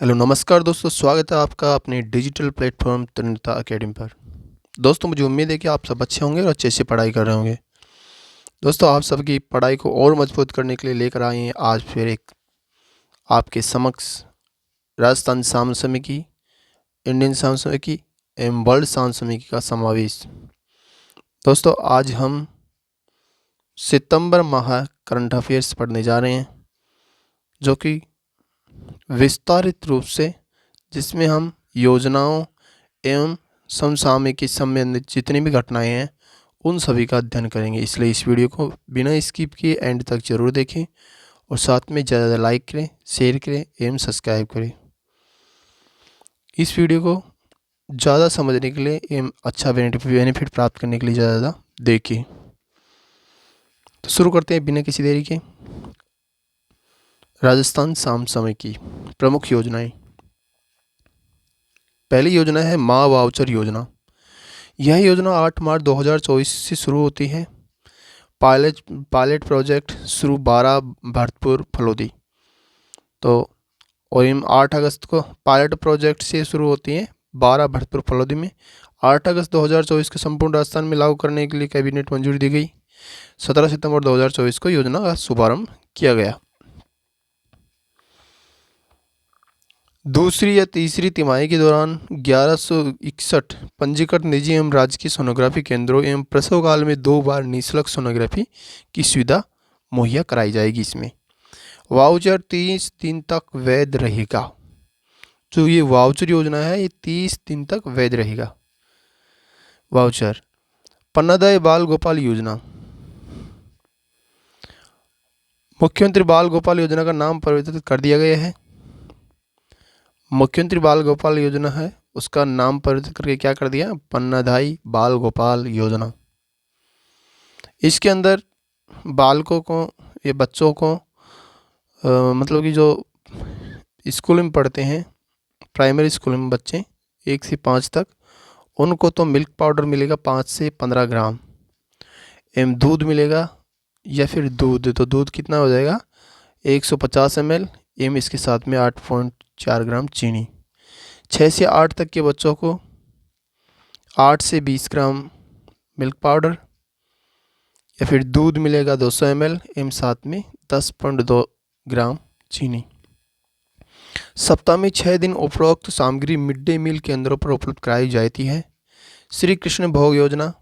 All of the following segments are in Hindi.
हेलो नमस्कार दोस्तों, स्वागत है आपका अपने डिजिटल प्लेटफॉर्म तन्निता अकेडमी पर। दोस्तों, मुझे उम्मीद है कि आप सब अच्छे होंगे और अच्छे से पढ़ाई कर रहे होंगे। दोस्तों, आप सबकी पढ़ाई को और मजबूत करने के लिए लेकर आए हैं आज फिर एक आपके समक्ष राजस्थान साम समिति, इंडियन साम समिति एवं वर्ल्ड साम समिति का समावेश। दोस्तों, आज हम सितंबर माह करंट अफेयर्स पढ़ने जा रहे हैं, जो कि विस्तारित रूप से जिसमें हम योजनाओं एवं समसामयिक से संबंधित जितनी भी घटनाएं हैं उन सभी का अध्ययन करेंगे। इसलिए इस वीडियो को बिना स्किप किए एंड तक जरूर देखें और साथ में ज़्यादा लाइक करें, शेयर करें एवं सब्सक्राइब करें। इस वीडियो को ज़्यादा समझने के लिए एवं अच्छा बेनिफिट प्राप्त करने के लिए ज़्यादा देखिए। तो शुरू करते हैं बिना किसी देरी के। राजस्थान साम समय की प्रमुख योजनाएं। पहली योजना है माँ वाउचर योजना। यह योजना 8 मार्च 2024 से शुरू होती है। पायलट प्रोजेक्ट शुरू 12 भरतपुर फलोदी। तो और इन 8 अगस्त को पायलट प्रोजेक्ट से शुरू होती है 12 भरतपुर फलोदी में। 8 अगस्त 2024 को संपूर्ण राजस्थान में लागू करने के लिए कैबिनेट मंजूरी दी गई। 17 सितंबर 2024 को योजना का शुभारंभ किया गया। दूसरी या तीसरी तिमाही के दौरान 1161 पंजीकृत निजी एवं राजकीय सोनोग्राफी केंद्रों एवं प्रसव काल में 2 बार निःशुल्क सोनोग्राफी की सुविधा मुहैया कराई जाएगी। इसमें वाउचर 30 दिन तक वैध रहेगा। जो ये वाउचर योजना है ये 30 दिन तक वैध रहेगा। वाउचर पन्नादय बाल गोपाल योजना। मुख्यमंत्री बाल गोपाल योजना का नाम परिवर्तित कर दिया गया है। मुख्यमंत्री बाल गोपाल योजना है उसका नाम परिवर्तित करके क्या कर दिया, पन्नाधाई बाल गोपाल योजना। इसके अंदर बालकों को ये बच्चों को मतलब कि जो स्कूल में पढ़ते हैं, प्राइमरी स्कूल में बच्चे 1 से 5 तक, उनको तो मिल्क पाउडर मिलेगा 5 से 15 ग्राम एवं दूध मिलेगा, या फिर दूध तो दूध कितना हो जाएगा 150 ml एवं इसके साथ में 8.4 ग्राम चीनी। 6 से 8 तक के बच्चों को 8 से 20 ग्राम मिल्क पाउडर या फिर दूध मिलेगा 200 ml एवं साथ में 10.2 ग्राम चीनी। सप्ताह में 6 दिन उपरोक्त सामग्री मिड डे मील केंद्रों पर उपलब्ध कराई जाती है। श्री कृष्ण भोग योजना।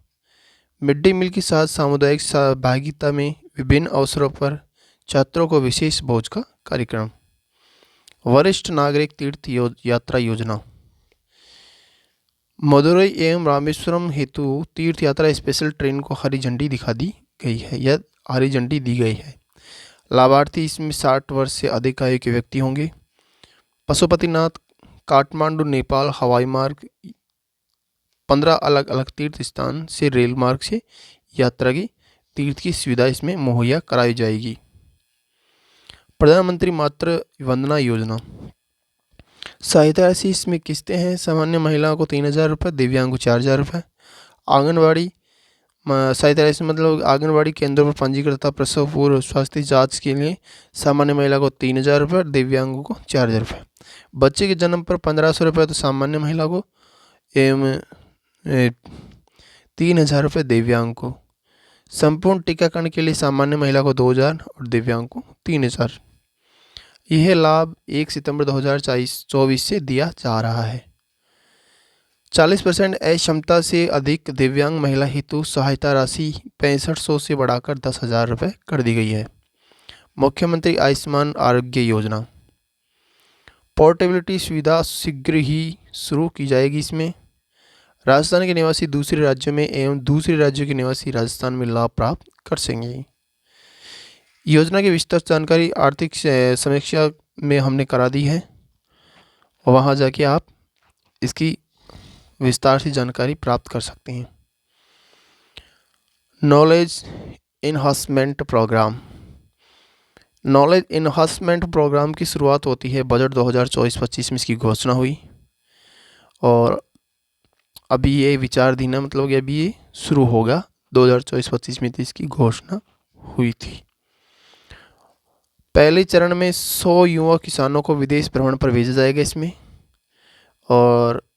मिड डे मील के साथ सामुदायिक सहभागिता में विभिन्न अवसरों पर छात्रों को विशेष भोज का कार्यक्रम। वरिष्ठ नागरिक तीर्थ यात्रा योजना। मदुरई एवं रामेश्वरम हेतु तीर्थ यात्रा स्पेशल ट्रेन को हरी झंडी दिखा दी गई है या हरी झंडी दी गई है। लाभार्थी इसमें 60 वर्ष से अधिक आयु के व्यक्ति होंगे। पशुपतिनाथ काठमांडू नेपाल हवाई मार्ग 15 अलग अलग तीर्थ स्थान से रेल मार्ग से यात्रा की तीर्थ की सुविधा इसमें मुहैया कराई जाएगी। प्रधानमंत्री मातृ वंदना योजना। सहायता राशि इसमें किस्तें हैं। सामान्य महिलाओं को 3000 रुपये, दिव्यांग को 4000 रुपये। आंगनबाड़ी सहायता राशि मतलब आंगनबाड़ी केंद्रों पर पंजीकृत तथा प्रसव पूर्व स्वास्थ्य जांच के लिए सामान्य महिला को 3000 रुपये और दिव्यांगों को 4000 रुपये। बच्चे के जन्म पर 1500 रुपये तो सामान्य महिला को एवं 3000 रुपये दिव्यांग को। संपूर्ण टीकाकरण के लिए सामान्य महिला को 2000 और दिव्यांग को 3000। यह लाभ 1 सितंबर 2024 से दिया जा रहा है। 40% अक्षमता से अधिक दिव्यांग महिला हेतु सहायता राशि 6500 से बढ़ाकर 10,000 रुपये कर दी गई है। मुख्यमंत्री आयुष्मान आरोग्य योजना। पोर्टेबिलिटी सुविधा शीघ्र ही शुरू की जाएगी। इसमें राजस्थान के निवासी दूसरे राज्यों में एवं दूसरे राज्यों के निवासी राजस्थान में लाभ प्राप्त कर सकेंगे। योजना की विस्तृत जानकारी आर्थिक समीक्षा में हमने करा दी है, वहाँ जाके आप इसकी विस्तार से जानकारी प्राप्त कर सकते हैं। Knowledge enhancement program. Knowledge enhancement program की शुरुआत होती है बजट 2024-25 में इसकी घोषणा हुई और अभी ये विचाराधीन है, मतलब कि अभी ये शुरू होगा। 2024-25 में इसकी घोषणा हुई थी। पहले चरण में 100 युवा किसानों को विदेश भ्रमण पर भेजा जाएगा इसमें, और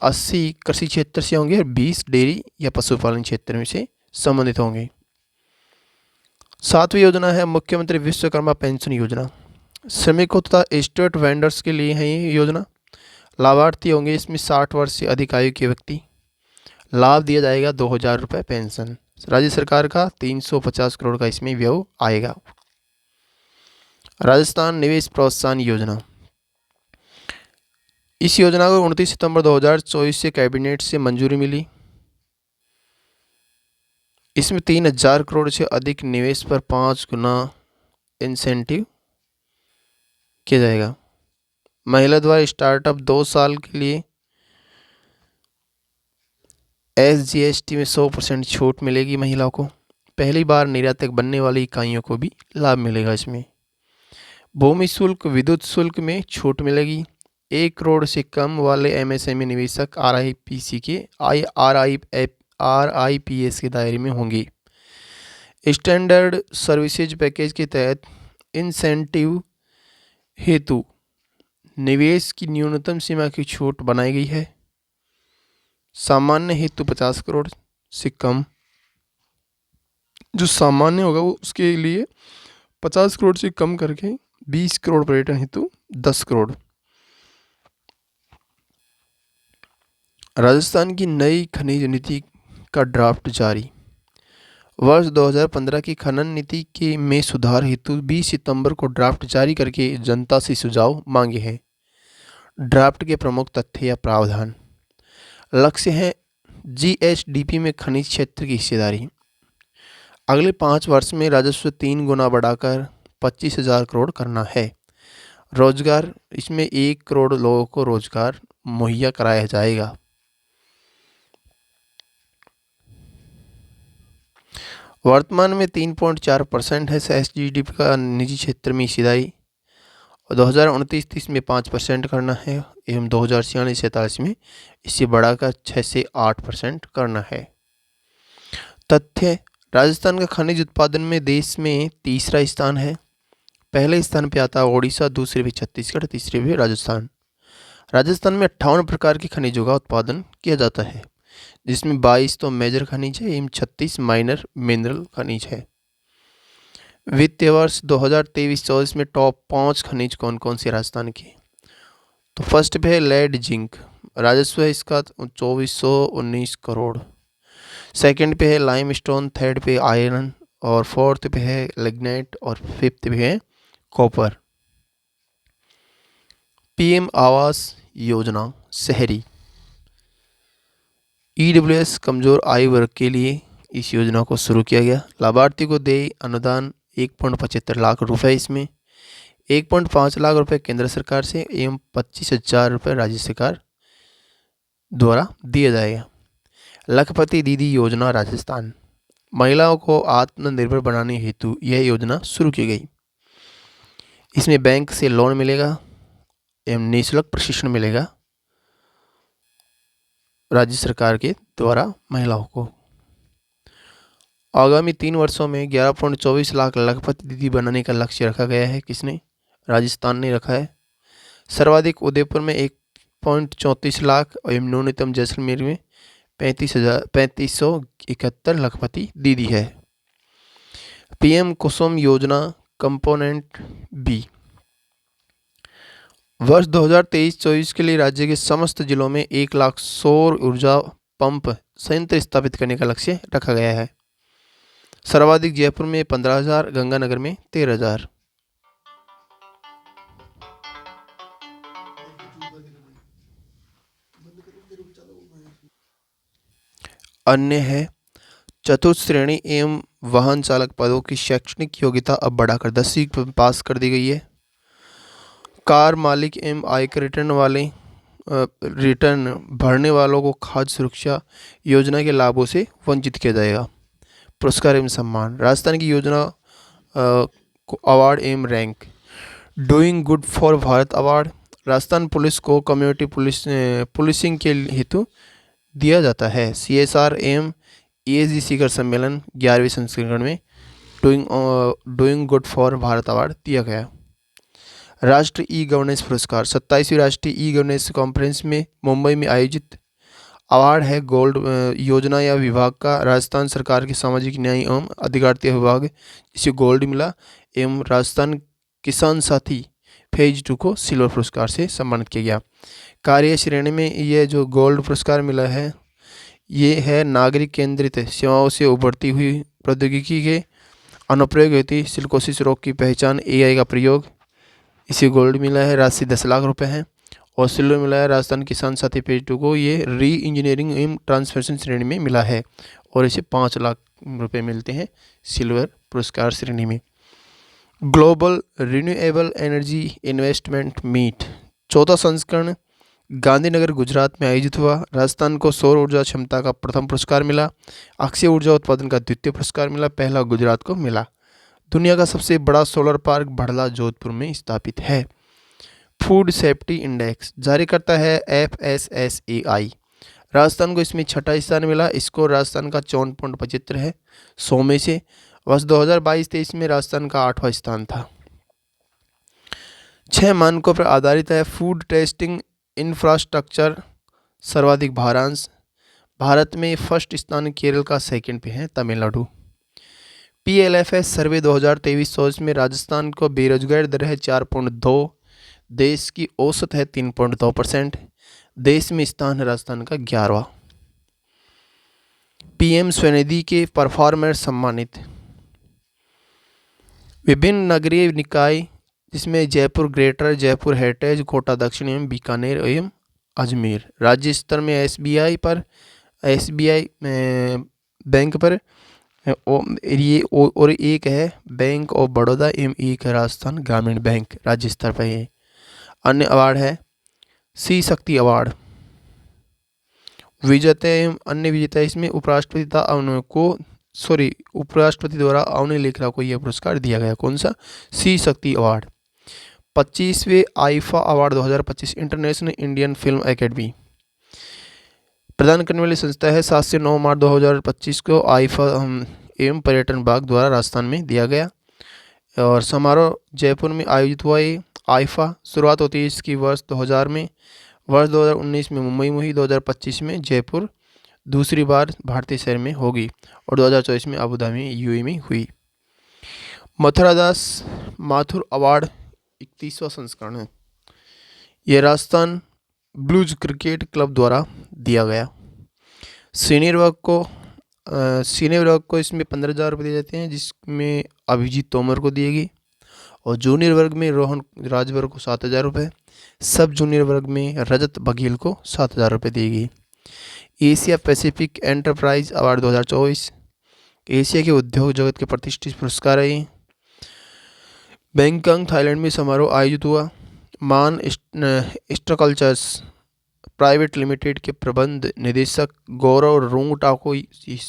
80 कृषि क्षेत्र से होंगे और 20 डेयरी या पशुपालन क्षेत्र में से संबंधित होंगे। 7वीं योजना है मुख्यमंत्री विश्वकर्मा पेंशन योजना। श्रमिकों तथा स्ट्रीट वेंडर्स के लिए है ये योजना। लाभार्थी होंगे इसमें 60 वर्ष से अधिक आयु के व्यक्ति। लाभ दिया जाएगा 2000 रुपये पेंशन। राज्य सरकार का 350 करोड़ का इसमें व्यय आएगा। राजस्थान निवेश प्रोत्साहन योजना। इस योजना को 29 सितंबर 2024 से कैबिनेट से मंजूरी मिली। इसमें 3000 करोड़ से अधिक निवेश पर 5 गुना इंसेंटिव किया जाएगा। महिला द्वारा स्टार्टअप 2 साल के लिए SGST में 100% छूट मिलेगी महिलाओं को। पहली बार निर्यातक बनने वाली इकाइयों को भी लाभ मिलेगा इसमें। भूमि शुल्क विद्युत शुल्क में छूट मिलेगी। 1 करोड़ से कम वाले MSME निवेशक RIPC के RIPS के दायरे में होंगे। स्टैंडर्ड सर्विसेज पैकेज के तहत इंसेंटिव हेतु निवेश की न्यूनतम सीमा की छूट बनाई गई है। सामान्य हेतु 50 करोड़ से कम, जो सामान्य होगा वो उसके लिए 50 करोड़ से कम करके 20 करोड़, पर्यटन हेतु 10 करोड़। राजस्थान की नई खनिज नीति का ड्राफ्ट जारी। वर्ष 2015 की खनन नीति के में सुधार हेतु 20 सितंबर को ड्राफ्ट जारी करके जनता से सुझाव मांगे हैं। ड्राफ्ट के प्रमुख तथ्य या प्रावधान। लक्ष्य है GSDP में खनिज क्षेत्र की हिस्सेदारी। अगले 5 वर्ष में राजस्व 3 गुना बढ़ाकर 25,000 करोड़ करना है। रोजगार, इसमें 1 करोड़ लोगों को रोजगार मुहैया कराया जाएगा। वर्तमान में 3.4% है GDP का निजी क्षेत्र में हिस्सेदारी, और 2029-30 में 5% करना है एवं 2046-47 में इसे बढ़ाकर 6 से 8% करना है। तथ्य। राजस्थान का खनिज उत्पादन में देश में तीसरा स्थान है। पहले स्थान पे आता है ओडिशा, दूसरे पे छत्तीसगढ़, तीसरे पे राजस्थान। राजस्थान में 58 प्रकार के खनिजों का उत्पादन किया जाता है, जिसमें 22 तो मेजर खनिज है एवं 36 माइनर मिनरल खनिज है। वित्तीय वर्ष 2023-24 में टॉप 5 खनिज कौन कौन से राजस्थान के? तो फर्स्ट पे है लेड जिंक, राजस्व है इसका 2419 करोड़। सेकंड पे है लाइमस्टोन, थर्ड पे आयरन, और फोर्थ पे है लिग्नाइट, और फिफ्थ पे है कॉपर। PM आवास योजना शहरी। EWS कमजोर आयु वर्ग के लिए इस योजना को शुरू किया गया। लाभार्थी को दे अनुदान 1.75 लाख रुपए, इसमें 1.5 लाख रुपए केंद्र सरकार से एवं 25,000 रुपये राज्य सरकार द्वारा दिया जाएगा। लखपति दीदी योजना राजस्थान। महिलाओं को आत्मनिर्भर बनाने हेतु यह योजना शुरू की गई। इसमें बैंक से लोन मिलेगा एवं निःशुल्क प्रशिक्षण मिलेगा राज्य सरकार के द्वारा महिलाओं को। आगामी 3 वर्षों में 11.24 लाख लखपति दीदी बनाने का लक्ष्य रखा गया है। किसने? राजस्थान ने रखा है। सर्वाधिक उदयपुर में 1.34 लाख एवं न्यूनतम जैसलमेर में 3571 लखपति दीदी है। PM कुसुम योजना कंपोनेंट B। वर्ष 2023-24 के लिए राज्य के समस्त जिलों में 1 लाख सौर ऊर्जा पंप संयंत्र स्थापित करने का लक्ष्य रखा गया है। सर्वाधिक जयपुर में 15,000, गंगानगर में 13,000। अन्य है चतुर्थ श्रेणी एवं वाहन चालक पदों की शैक्षणिक योग्यता अब बढ़ाकर 10वीं पास कर दी गई है। कार मालिक एवं आयकर रिटर्न भरने वालों को खाद्य सुरक्षा योजना के लाभों से वंचित किया जाएगा। पुरस्कार एवं सम्मान। राजस्थान की योजना को अवार्ड एवं rank. Doing good for Bharat award Rajasthan police को कम्युनिटी पुलिसिंग के हेतु दिया जाता है। CSR एवं ESG शिखर सम्मेलन 11वें संस्करण में doing good for Bharat award दिया गया। राष्ट्रीय ई गवर्नेंस पुरस्कार 27वीं राष्ट्रीय ई गवर्नेंस कॉन्फ्रेंस में मुंबई में आयोजित अवार्ड है गोल्ड योजना या विभाग का राजस्थान सरकार के सामाजिक न्याय एवं अधिकारिता विभाग इसे गोल्ड मिला एवं राजस्थान किसान साथी फेज 2 को सिल्वर पुरस्कार से सम्मानित किया गया। कार्य श्रेणी में ये जो गोल्ड पुरस्कार मिला है ये है नागरिक केंद्रित सेवाओं से उभरती हुई प्रौद्योगिकी के अनुप्रयोग हेतु सिलिकोसिस रोग की पहचान AI का प्रयोग, इसे गोल्ड मिला है, राशि 10 लाख रुपए है। और सिल्वर मिला है राजस्थान किसान साथी फेज 2 को, ये री इंजीनियरिंग एवं ट्रांसफॉर्मेशन श्रेणी में मिला है और इसे 5 लाख रुपए मिलते हैं सिल्वर पुरस्कार श्रेणी में। Global renewable energy investment meet 14वां संस्करण गांधीनगर गुजरात में आयोजित हुआ। राजस्थान को सौर ऊर्जा क्षमता का प्रथम पुरस्कार मिला, अक्षय ऊर्जा उत्पादन का द्वितीय पुरस्कार मिला, पहला गुजरात को मिला। दुनिया का सबसे बड़ा सोलर पार्क भड़ला जोधपुर में स्थापित है। फूड सेफ्टी इंडेक्स जारी करता है FSSAI। राजस्थान को इसमें 6ठा स्थान मिला, इसको राजस्थान का 54.75 है 100 में से। वर्ष 2022-23 में राजस्थान का 8वां स्थान था। 6 मानकों पर आधारित है फूड टेस्टिंग इंफ्रास्ट्रक्चर सर्वाधिक भारांश। भारत में फर्स्ट स्थान केरल का, सेकंड पे है तमिलनाडु। PLFS सर्वे 2023-24 में राजस्थान को बेरोजगारी दर है 4.2, देश की औसत है 3.2%, देश में स्थान है राजस्थान का 11वां। PM स्वनिधि के परफॉर्मर सम्मानित। विभिन्न नगरीय निकाय जिसमें जयपुर ग्रेटर, जयपुर हेरिटेज, कोटा दक्षिण एवं बीकानेर एवं अजमेर। राज्य स्तर में SBI बैंक पर ये और एक है बैंक ऑफ बड़ौदा एवं एक है राजस्थान ग्रामीण बैंक राज्य स्तर पर है। अन्य अवार्ड है सी शक्ति अवार्ड। विजेता एवं अन्य विजेता इसमें उपराष्ट्रपति द्वारा अवनी लेखरा को यह पुरस्कार दिया गया। कौन सा? सी शक्ति अवार्ड। 25वें IIFA award 2025 international Indian film academy प्रदान करने वाली संस्था है। 7 से 9 मार्च 2025 को आईफा एवं पर्यटन विभाग द्वारा राजस्थान में दिया गया और समारोह जयपुर में आयोजित हुआ। ये आईफा शुरुआत होती है इसकी वर्ष 2000 में, वर्ष 2019 में मुंबई में हुई, 2025 में जयपुर दूसरी बार भारतीय शहर में होगी और 2024 में अबू धाबी UAE में हुई। मथुरादास माथुर अवार्ड 31वां संस्करण है। यह राजस्थान ब्लूज क्रिकेट क्लब द्वारा दिया गया। सीनियर वर्ग को इसमें 15,000 रुपये दिए जाते हैं, जिसमें अभिजीत तोमर को दिए गई। और जूनियर वर्ग में रोहन राजभर को 7,000 रुपये, सब जूनियर वर्ग में रजत बघेल को 7,000 रुपये दी गई। Asia Pacific enterprise award 2024 Asia के उद्योग जगत के प्रतिष्ठित पुरस्कार है। बैंकॉक थाईलैंड में समारोह आयोजित हुआ। मान स्ट्रक्चर्स प्राइवेट लिमिटेड के प्रबंध निदेशक गौरव रुंगटा को इस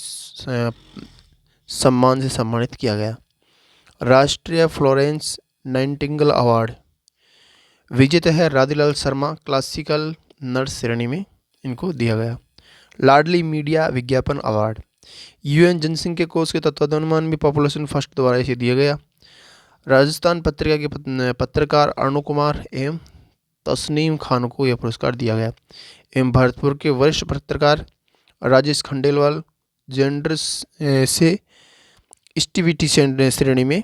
सम्मान से सम्मानित किया गया। राष्ट्रीय फ्लोरेंस नाइटिंगेल अवार्ड विजेता है राधेलाल शर्मा, क्लासिकल नर्स श्रेणी में इनको दिया गया। लाडली मीडिया विज्ञापन अवार्ड UN जनसंख्या कोष के तत्वाधान में पॉपुलेशन फर्स्ट द्वारा इसे दिया गया। राजस्थान पत्रिका के पत्रकार अरुण कुमार एवं तस्नीम खान को यह पुरस्कार दिया गया। एवं भरतपुर के वरिष्ठ पत्रकार राजेश खंडेलवाल जेंडर से एक्टिविटी श्रेणी में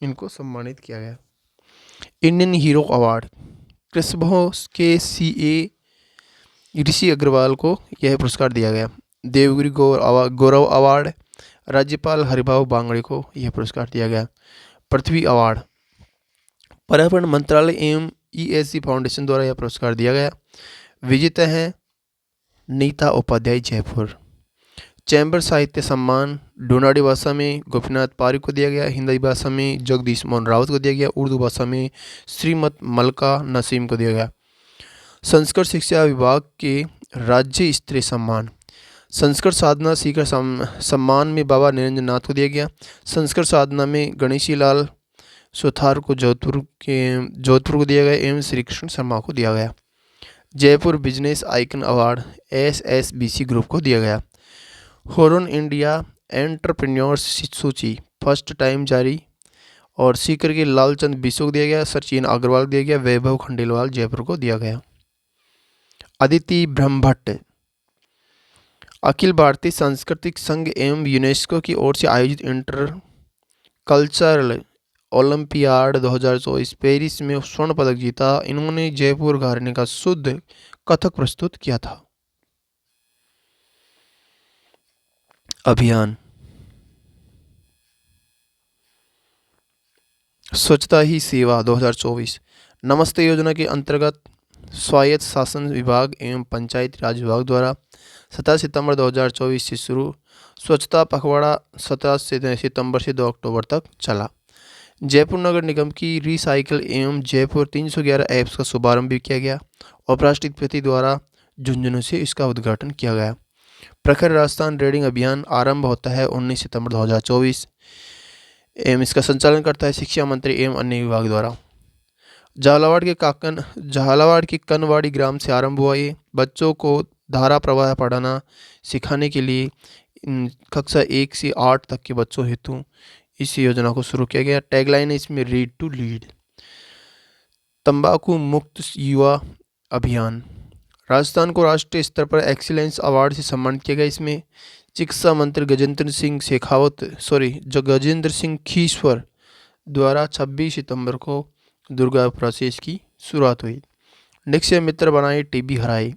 इनको सम्मानित किया गया। इंडियन हीरो अवार्ड कृष्णभो के CA ऋषि अग्रवाल को यह पुरस्कार दिया गया। देवगिरी गौरव अवार्ड राज्यपाल हरिभाऊ बांगड़े को यह पुरस्कार दिया गया। पृथ्वी अवार्ड पर्यावरण मंत्रालय एवं ESG फाउंडेशन द्वारा यह पुरस्कार दिया गया। विजेता हैं नीता उपाध्याय जयपुर। चैम्बर साहित्य सम्मान डोनाडी भाषा में गोपीनाथ पारिक को दिया गया, हिंदी भाषा में जगदीश मोहन रावत को दिया गया, उर्दू भाषा में श्रीमत मलका नसीम को दिया गया। संस्कृत शिक्षा विभाग के राज्य स्तरीय सम्मान संस्कृत साधना सीकर सम्मान में बाबा निरंजन नाथ को दिया गया। संस्कृत साधना में गणेशी लाल सुथार को जोधपुर को दिया गया एवं श्री कृष्ण शर्मा को दिया गया। Jaipur business icon award SSBC group को दिया गया। होरन इंडिया एंटरप्रेन्योर्स सूची फर्स्ट टाइम जारी। और सीकर के लालचंद बिसु को दिया गया, सचिन अग्रवाल को दिया गया, वैभव खंडेलवाल जयपुर को दिया गया। अदिति ब्रह्मभट्ट अखिल भारतीय सांस्कृतिक संघ एवं यूनेस्को की ओर से आयोजित इंटर कल्चरल ओलंपियाड 2024 पेरिस में स्वर्ण पदक जीता। इन्होंने जयपुर घराने का शुद्ध कथक प्रस्तुत किया था। अभियान स्वच्छता ही सेवा 2024 नमस्ते योजना के अंतर्गत स्वायत्त शासन विभाग एवं पंचायती राज विभाग द्वारा 17 सितंबर 2024 से शुरू स्वच्छता पखवाड़ा 17 सितंबर से 2 अक्टूबर तक चला। जयपुर नगर निगम की रिसाइकिल एवं जयपुर 311 ऐप्स का शुभारंभ भी किया गया। उपराष्ट्रपति द्वारा झुंझुनू से इसका उद्घाटन किया गया। प्रखर राजस्थान रीडिंग अभियान आरंभ होता है 19 सितंबर 2024 एवं इसका संचालन करता है शिक्षा मंत्री एवं अन्य विभाग द्वारा। झालावाड़ के कनवाड़ी ग्राम से आरंभ हुआ। ये बच्चों को धारा प्रवाह पढ़ाना सिखाने के लिए कक्षा 1 से 8 तक के बच्चों हेतु इस योजना को शुरू किया गया। टैगलाइन है इसमें रीड टू लीड। तंबाकू मुक्त युवा अभियान राजस्थान को राष्ट्रीय स्तर पर एक्सीलेंस अवार्ड से सम्मानित किया गया। इसमें चिकित्सा मंत्री गजेंद्र सिंह खीश्वर द्वारा 26 सितंबर को दुर्गापुरा से इसकी शुरुआत हुई। निक्षय मित्र बनाए टीबी हराए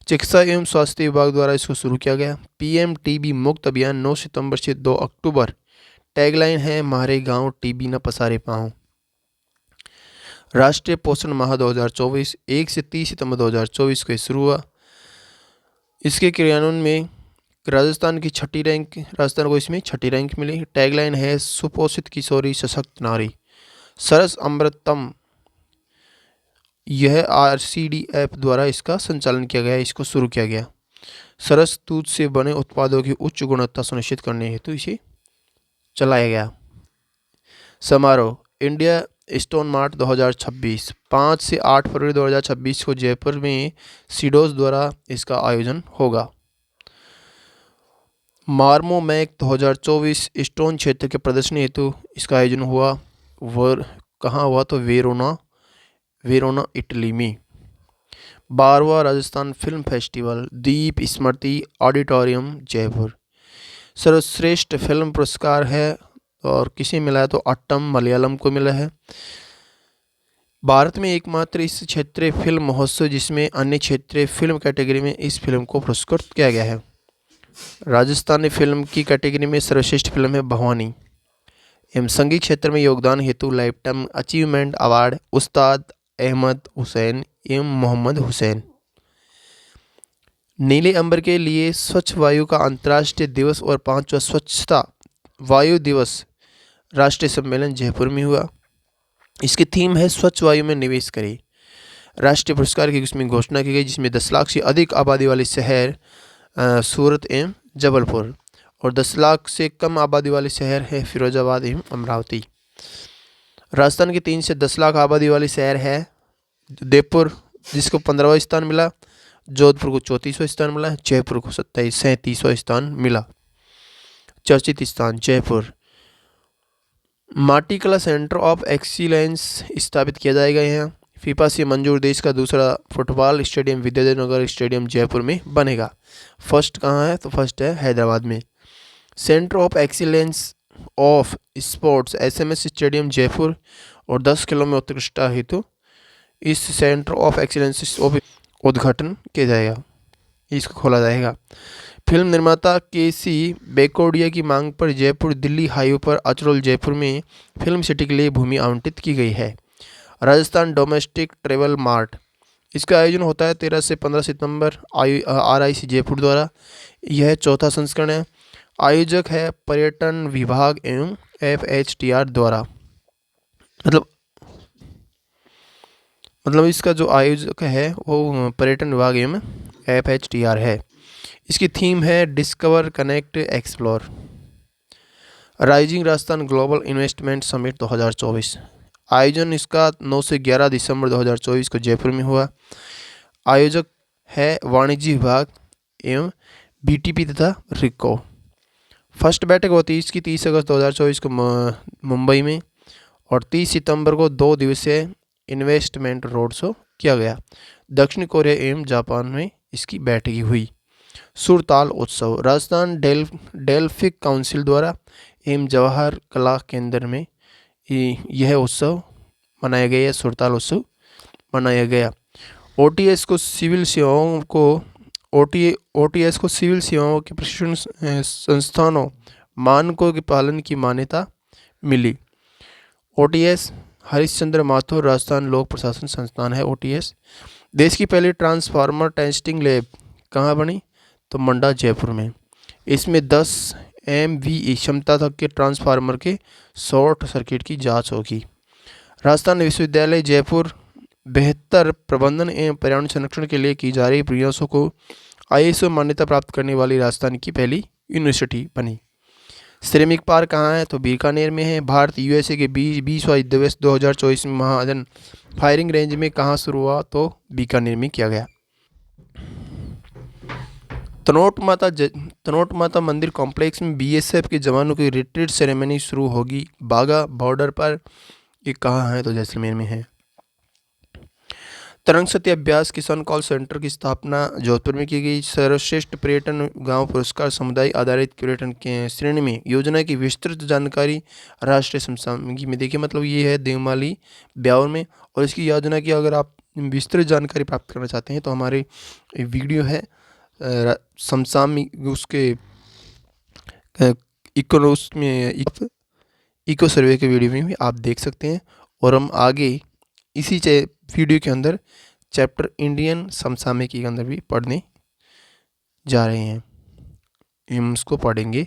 चिकित्सा एवं स्वास्थ्य विभाग द्वारा इसको शुरू किया गया। पीएम टीबी मुक्त अभियान 9 सितंबर से 2 अक्टूबर। टैगलाइन है मारे गांव टीबी न पसारे पाँव। राष्ट्रीय पोषण माह 2024 1 से 30 सितंबर 2024 को शुरू हुआ। इसके क्रियान्वयन में राजस्थान को इसमें छठी रैंक मिली। टैगलाइन है सुपोषित किशोरी सशक्त नारी। सरस अमृतम यह RCDF द्वारा इसका संचालन किया गया, इसको शुरू किया गया। सरस दूध से बने उत्पादों की उच्च गुणवत्ता सुनिश्चित करने हेतु इसे चलाया गया। समारोह इंडिया स्टोन मार्ट 2026 5 से 8 फरवरी 2026 को जयपुर में सीडोस द्वारा इसका आयोजन होगा। मार्मो मैक 2024 स्टोन क्षेत्र के प्रदर्शनी हेतु इसका आयोजन हुआ। कहाँ हुआ तो वेरोना इटली में। 12वां राजस्थान फिल्म फेस्टिवल दीप स्मृति ऑडिटोरियम जयपुर। सर्वश्रेष्ठ फिल्म पुरस्कार है और किसे मिला है तो अट्टम मलयालम को मिला है। भारत में एकमात्र इस क्षेत्रीय फिल्म महोत्सव जिसमें अन्य क्षेत्रीय फिल्म कैटेगरी में इस फिल्म को पुरस्कृत किया गया है। राजस्थानी फिल्म की कैटेगरी में सर्वश्रेष्ठ फिल्म है भवानी। एवं संगीत क्षेत्र में योगदान हेतु लाइफ टाइम अचीवमेंट अवार्ड उस्ताद अहमद हुसैन एवं मोहम्मद हुसैन। नीले अंबर के लिए स्वच्छ वायु का अंतर्राष्ट्रीय दिवस और 5वां स्वच्छता वायु दिवस राष्ट्रीय सम्मेलन जयपुर में हुआ। इसकी थीम है स्वच्छ वायु में निवेश करें। राष्ट्रीय पुरस्कार की इसमें घोषणा की गई जिसमें 10 लाख से अधिक आबादी वाले शहर सूरत एवं जबलपुर और 10 लाख से कम आबादी वाले शहर है फिरोजाबाद एवं अमरावती। राजस्थान के 3 से 10 लाख आबादी वाले शहर है उदयपुर जिसको 15वां स्थान मिला, जोधपुर को 34वां स्थान मिला, जयपुर को 37वां स्थान मिला। चर्चित स्थान जयपुर। माटी कला सेंटर ऑफ एक्सीलेंस स्थापित किया जाएगा। यहाँ फीफा से मंजूर देश का दूसरा football stadium Vidyadhar stadium Jaipur में बनेगा। फर्स्ट कहाँ है तो फर्स्ट है हैदराबाद में। Centre of excellence of sports SMS stadium Jaipur और 10 खेलों में उत्कृष्टता हेतु इस सेंटर ऑफ एक्सीलेंस ऑफ उद्घाटन किया जाएगा, इसको खोला जाएगा। फिल्म निर्माता KC बेकोडिया की मांग पर जयपुर दिल्ली हाईवे पर अचरोल जयपुर में फिल्म सिटी के लिए भूमि आवंटित की गई है। राजस्थान डोमेस्टिक ट्रेवल मार्ट इसका आयोजन होता है 13 से 15 सितंबर RIC जयपुर द्वारा। यह 4था संस्करण है। आयोजक है पर्यटन विभाग एवं FHTR द्वारा। मतलब इसका जो आयोजक है वो पर्यटन विभाग एवं FHTR है। इसकी थीम है discover connect explore. Rising Rajasthan global investment summit 2024 आयोजन इसका 9 से 11 दिसंबर 2024 को जयपुर में हुआ। आयोजक है वाणिज्य विभाग एवं BTP तथा रिको। फर्स्ट बैठक होती है इसकी 30 अगस्त 2024 को मुंबई में, और 30 सितंबर को 2 दिवसीय इन्वेस्टमेंट रोड शो किया गया। दक्षिण कोरिया एवं जापान में इसकी बैठक हुई। सुरताल उत्सव राजस्थान डेल्फिक काउंसिल द्वारा एवं जवाहर कला केंद्र में यह उत्सव मनाया गया। सुरताल उत्सव मनाया गया। ओटीएस को सिविल सेवाओं के प्रशिक्षण संस्थानों मानकों के पालन की मान्यता मिली। ओटीएस हरिश्चंद्र माथुर राजस्थान लोक प्रशासन संस्थान है ओटीएस। देश की पहली ट्रांसफार्मर टेस्टिंग लैब कहाँ बनी? तो मंडा जयपुर में। इसमें 10 MVA क्षमता तक के ट्रांसफार्मर के शॉर्ट सर्किट की जांच होगी। राजस्थान विश्वविद्यालय जयपुर बेहतर प्रबंधन एवं पर्यावरण संरक्षण के लिए की जा रही प्रयासों को ISO मान्यता प्राप्त करने वाली राजस्थान की पहली यूनिवर्सिटी बनी। श्रमिक पार्क कहाँ है? तो बीकानेर में है। भारत USA के 20वां युद्ध दिवस 2024 में महाजन फायरिंग रेंज में कहाँ शुरू हुआ? तो बीकानेर में किया गया। तनोट माता मंदिर कॉम्प्लेक्स में BSF के जवानों की रिट्रीट सेरेमनी शुरू होगी। बाघा बॉर्डर पर, ये कहाँ है? तो जैसलमेर में है। तरंग सत्य अभ्यास किसान कॉल सेंटर की स्थापना जोधपुर में की गई। सर्वश्रेष्ठ पर्यटन गांव पुरस्कार समुदाय आधारित पर्यटन के श्रेणी में योजना की विस्तृत जानकारी राष्ट्रीय समसामयिकी में देखिए। मतलब ये है देवमाली ब्यावर में, और इसकी योजना की अगर आप विस्तृत जानकारी प्राप्त करना चाहते हैं तो हमारे वीडियो है समसामयिक उसके इको सर्वे के वीडियो में भी आप देख सकते हैं। और हम आगे इसी वीडियो के अंदर चैप्टर इंडियन समसामयिकी के अंदर भी पढ़ने जा रहे हैं, हम उसको पढ़ेंगे।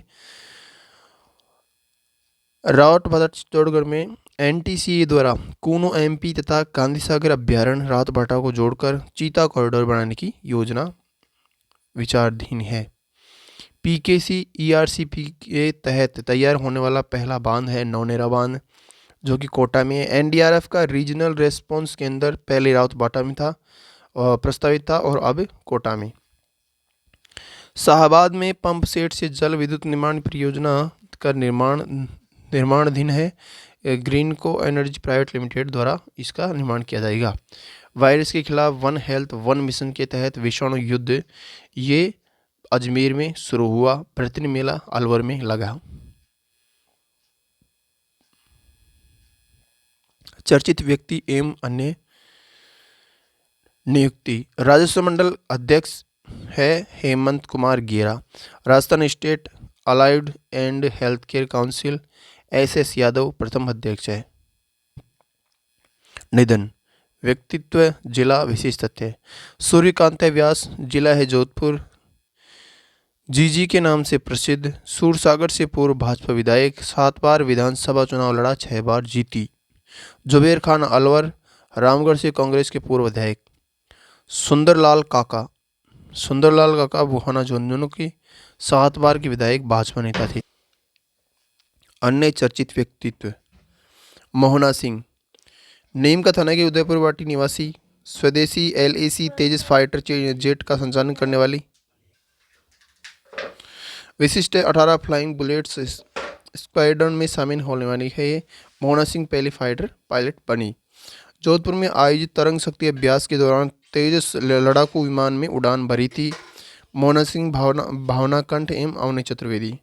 रावतभाटा चित्तौड़गढ़ में NTCA द्वारा कूनो MP तथा गांधी सागर अभ्यारण्य रावतभाटा को जोड़कर चीता कॉरिडोर बनाने की योजना विचाराधीन है। PKC ERCP के तहत तैयार होने वाला पहला बांध है नौनेरा बांध, जो कि कोटा में है। NDRF का रीजनल रेस्पॉन्स केंद्र पहले रावतभाटा में था, प्रस्तावित था, और अब कोटा में। शाहबाद में पंप सेट से जल विद्युत निर्माण परियोजना का निर्माणाधीन है। ग्रीनको एनर्जी प्राइवेट लिमिटेड द्वारा इसका निर्माण किया जाएगा। वायरस के खिलाफ वन हेल्थ वन मिशन के तहत विषाणु युद्ध, ये अजमेर में शुरू हुआ। प्रतिनिधि मेला अलवर में लगा। चर्चित व्यक्ति एवं अन्य नियुक्ति। राजस्व मंडल अध्यक्ष है हेमंत कुमार गेरा। Rajasthan state allied and health care council SS Yadav प्रथम अध्यक्ष है। निधन। व्यक्तित्व, जिला, विशेष तथ्य। सूर्यकांत व्यास, जिला है जोधपुर, जीजी के नाम से प्रसिद्ध, सूरसागर से पूर्व भाजपा विधायक, 7 बार विधानसभा चुनाव लड़ा, 6 बार जीती। जुबेर खान अलवर, रामगढ़ से कांग्रेस के पूर्व विधायक। सुंदरलाल काका बुहाना झुंझुनू की 7 बार के विधायक, भाजपा नेता थे। अन्य चर्चित व्यक्तित्व। मोहना सिंह, नीम का थाना के उदयपुर वाटी निवासी, स्वदेशी LAC तेजस फाइटर जेट का संचालन करने वाली। विशिष्ट 18 फ्लाइंग बुलेट्स स्क्वाड्रन में शामिल होने वाली है। ये मोहना सिंह पहली फाइटर पायलट बनी। जोधपुर में आयोजित तरंग शक्ति अभ्यास के दौरान तेजस लड़ाकू विमान में उड़ान भरी थी। मोहना सिंह, भावना कंठ एवं अवनी चतुर्वेदी।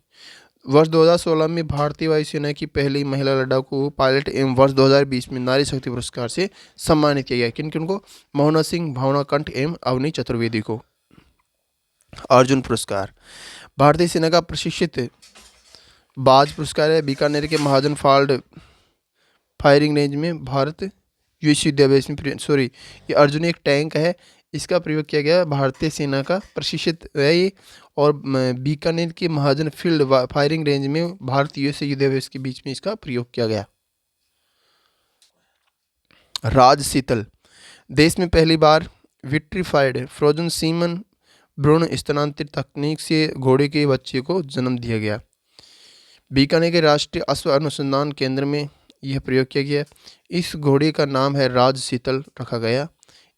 वर्ष 2016 में भारतीय वायुसेना की पहली महिला लड़ाकू पायलट एवं वर्ष 2020 में नारी शक्ति पुरस्कार से सम्मानित किया गया। किन किन को? मोहना सिंह, भावना कंठ एवं अवनी चतुर्वेदी को। अर्जुन पुरस्कार। भारतीय सेना का प्रशिक्षित बाज पुरस्कार है। बीकानेर के महाजन फॉल्ड फायरिंग रेंज में भारत US युद्धाभ्यास में ये अर्जुन एक टैंक है, इसका प्रयोग किया गया। भारतीय सेना का प्रशिक्षित है ये, और बीकानेर के महाजन फील्ड फायरिंग रेंज में भारत US युद्धाभ्यास के बीच में इसका प्रयोग किया गया। राज शीतल। देश में पहली बार विट्रीफाइड फ्रोजन सीमन भ्रूण स्थानांतरित तकनीक से घोड़े के बच्चे को जन्म दिया गया। बीकानेर के राष्ट्रीय अश्व अनुसंधान केंद्र में यह प्रयोग किया गया। इस घोड़े का नाम है राज शीतल रखा गया।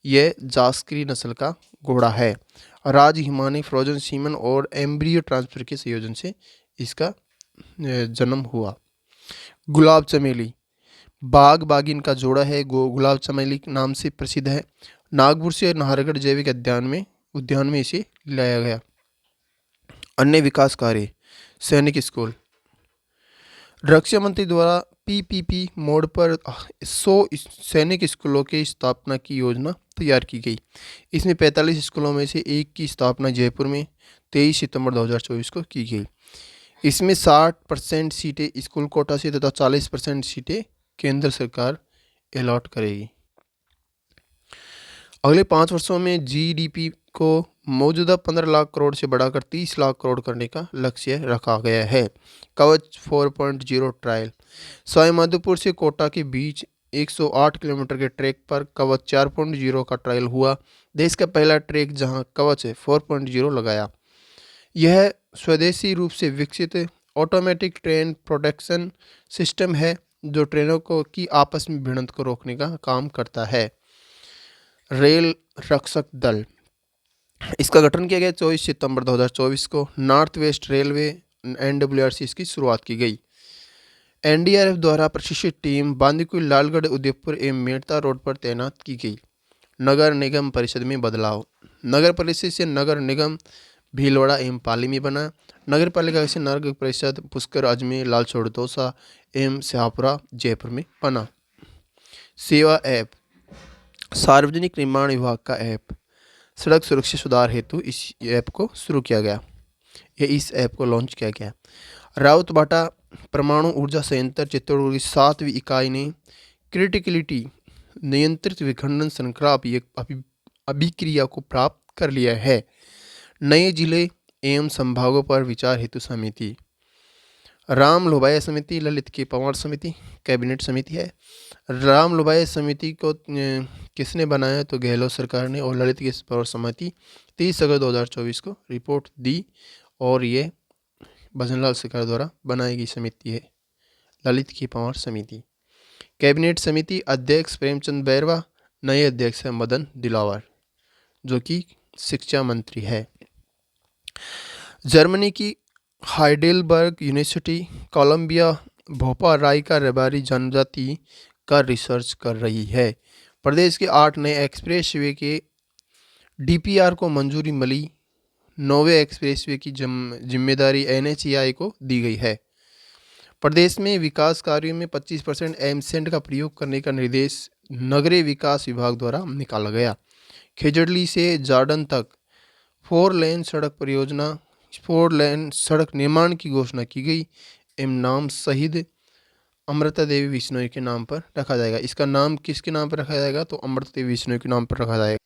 यह जास्करी नस्ल का घोड़ा है। राज हिमानी फ्रोजन सीमन और एम्ब्रियो ट्रांसफर के संयोजन से इसका जन्म हुआ। गुलाब चमेली बाग बागिन का जोड़ा है, गुलाब चमेली के नाम से प्रसिद्ध है। नागपुर से नाहरगढ़ जैविक उद्यान में इसे लाया गया। अन्य विकास कार्य, सैनिक स्कूल, रक्षा मंत्री द्वारा पीपीपी मोड पर 100 सैनिक स्कूलों की स्थापना की योजना तैयार की गई। इसमें 45 स्कूलों में से एक की स्थापना जयपुर में 23 सितंबर 2024 को की गई। इसमें 60% सीटें स्कूल कोटा से तथा 40% सीटें केंद्र सरकार अलॉट करेगी। अगले 5 वर्षों में जीडीपी को मौजूदा 15 लाख करोड़ से बढ़ाकर 30 लाख करोड़ करने का लक्ष्य रखा गया है। कवच 4.0 ट्रायल, सवाई माधोपुर से कोटा के बीच 108 किलोमीटर के ट्रैक पर कवच 4.0 का ट्रायल हुआ। देश का पहला ट्रैक जहां कवच 4.0 लगाया। यह स्वदेशी रूप से विकसित ऑटोमेटिक ट्रेन प्रोटेक्शन सिस्टम है जो ट्रेनों की आपस में भिड़ंत को रोकने का काम करता है। रेल रक्षक दल, इसका गठन किया गया 24 सितंबर 2024 को। नॉर्थ वेस्ट रेलवे NWRC इसकी शुरुआत की गई। NDRF द्वारा प्रशिक्षित टीम बांदीकुई, लालगढ़, उदयपुर एवं मेड़ता रोड पर तैनात की गई। नगर निगम परिषद में बदलाव, नगर परिषद से नगर निगम भीलवाड़ा एवं पाली में बना। नगर पालिका से नगर परिषद पुष्कर, अजमेर, लालसोट, दौसा एवं शाहपुरा जयपुर में बना। सेवा ऐप, सार्वजनिक निर्माण विभाग का ऐप, सड़क सुरक्षा सुधार हेतु इस ऐप को शुरू किया गया। इस ऐप को लॉन्च किया गया। राउतभाटा परमाणु ऊर्जा संयंत्र चित्तौड़गढ़ की 7वीं इकाई ने क्रिटिकलिटी नियंत्रित विखंडन श्रृंखला अभिक्रिया को प्राप्त कर लिया है। नए जिले एवं संभागों पर विचार हेतु समिति, राम लोभाया समिति, ललित के पंवार समिति कैबिनेट समिति है। राम लोभाया समिति को किसने बनाया तो गहलोत सरकार ने, और ललित की पंवार समिति 30 अगस्त 2024 को रिपोर्ट दी और ये भजनलाल सरकार द्वारा बनाई गई समिति है ललित की पंवार समिति। कैबिनेट समिति अध्यक्ष प्रेमचंद बैरवा, नए अध्यक्ष है मदन दिलावर जो कि शिक्षा मंत्री है। जर्मनी की हाइडेलबर्ग यूनिवर्सिटी, कोलंबिया, भोपाल राय का रबारी जनजाति का रिसर्च कर रही है। प्रदेश के 8 नए एक्सप्रेसवे के DPR को मंजूरी मिली। 9वें एक्सप्रेसवे की जिम्मेदारी NHAI को दी गई है। प्रदेश में विकास कार्यों में 25% एमसेंट का प्रयोग करने का निर्देश नगरीय विकास विभाग द्वारा निकाला गया। खेजड़ली से जार्डन तक 4 लेन सड़क निर्माण की घोषणा की गई एवं नाम शहीद अमृता देवी बिश्नोई के नाम पर रखा जाएगा। इसका नाम किसके नाम पर रखा जाएगा तो अमृता देवी बिश्नोई के नाम पर रखा जाएगा।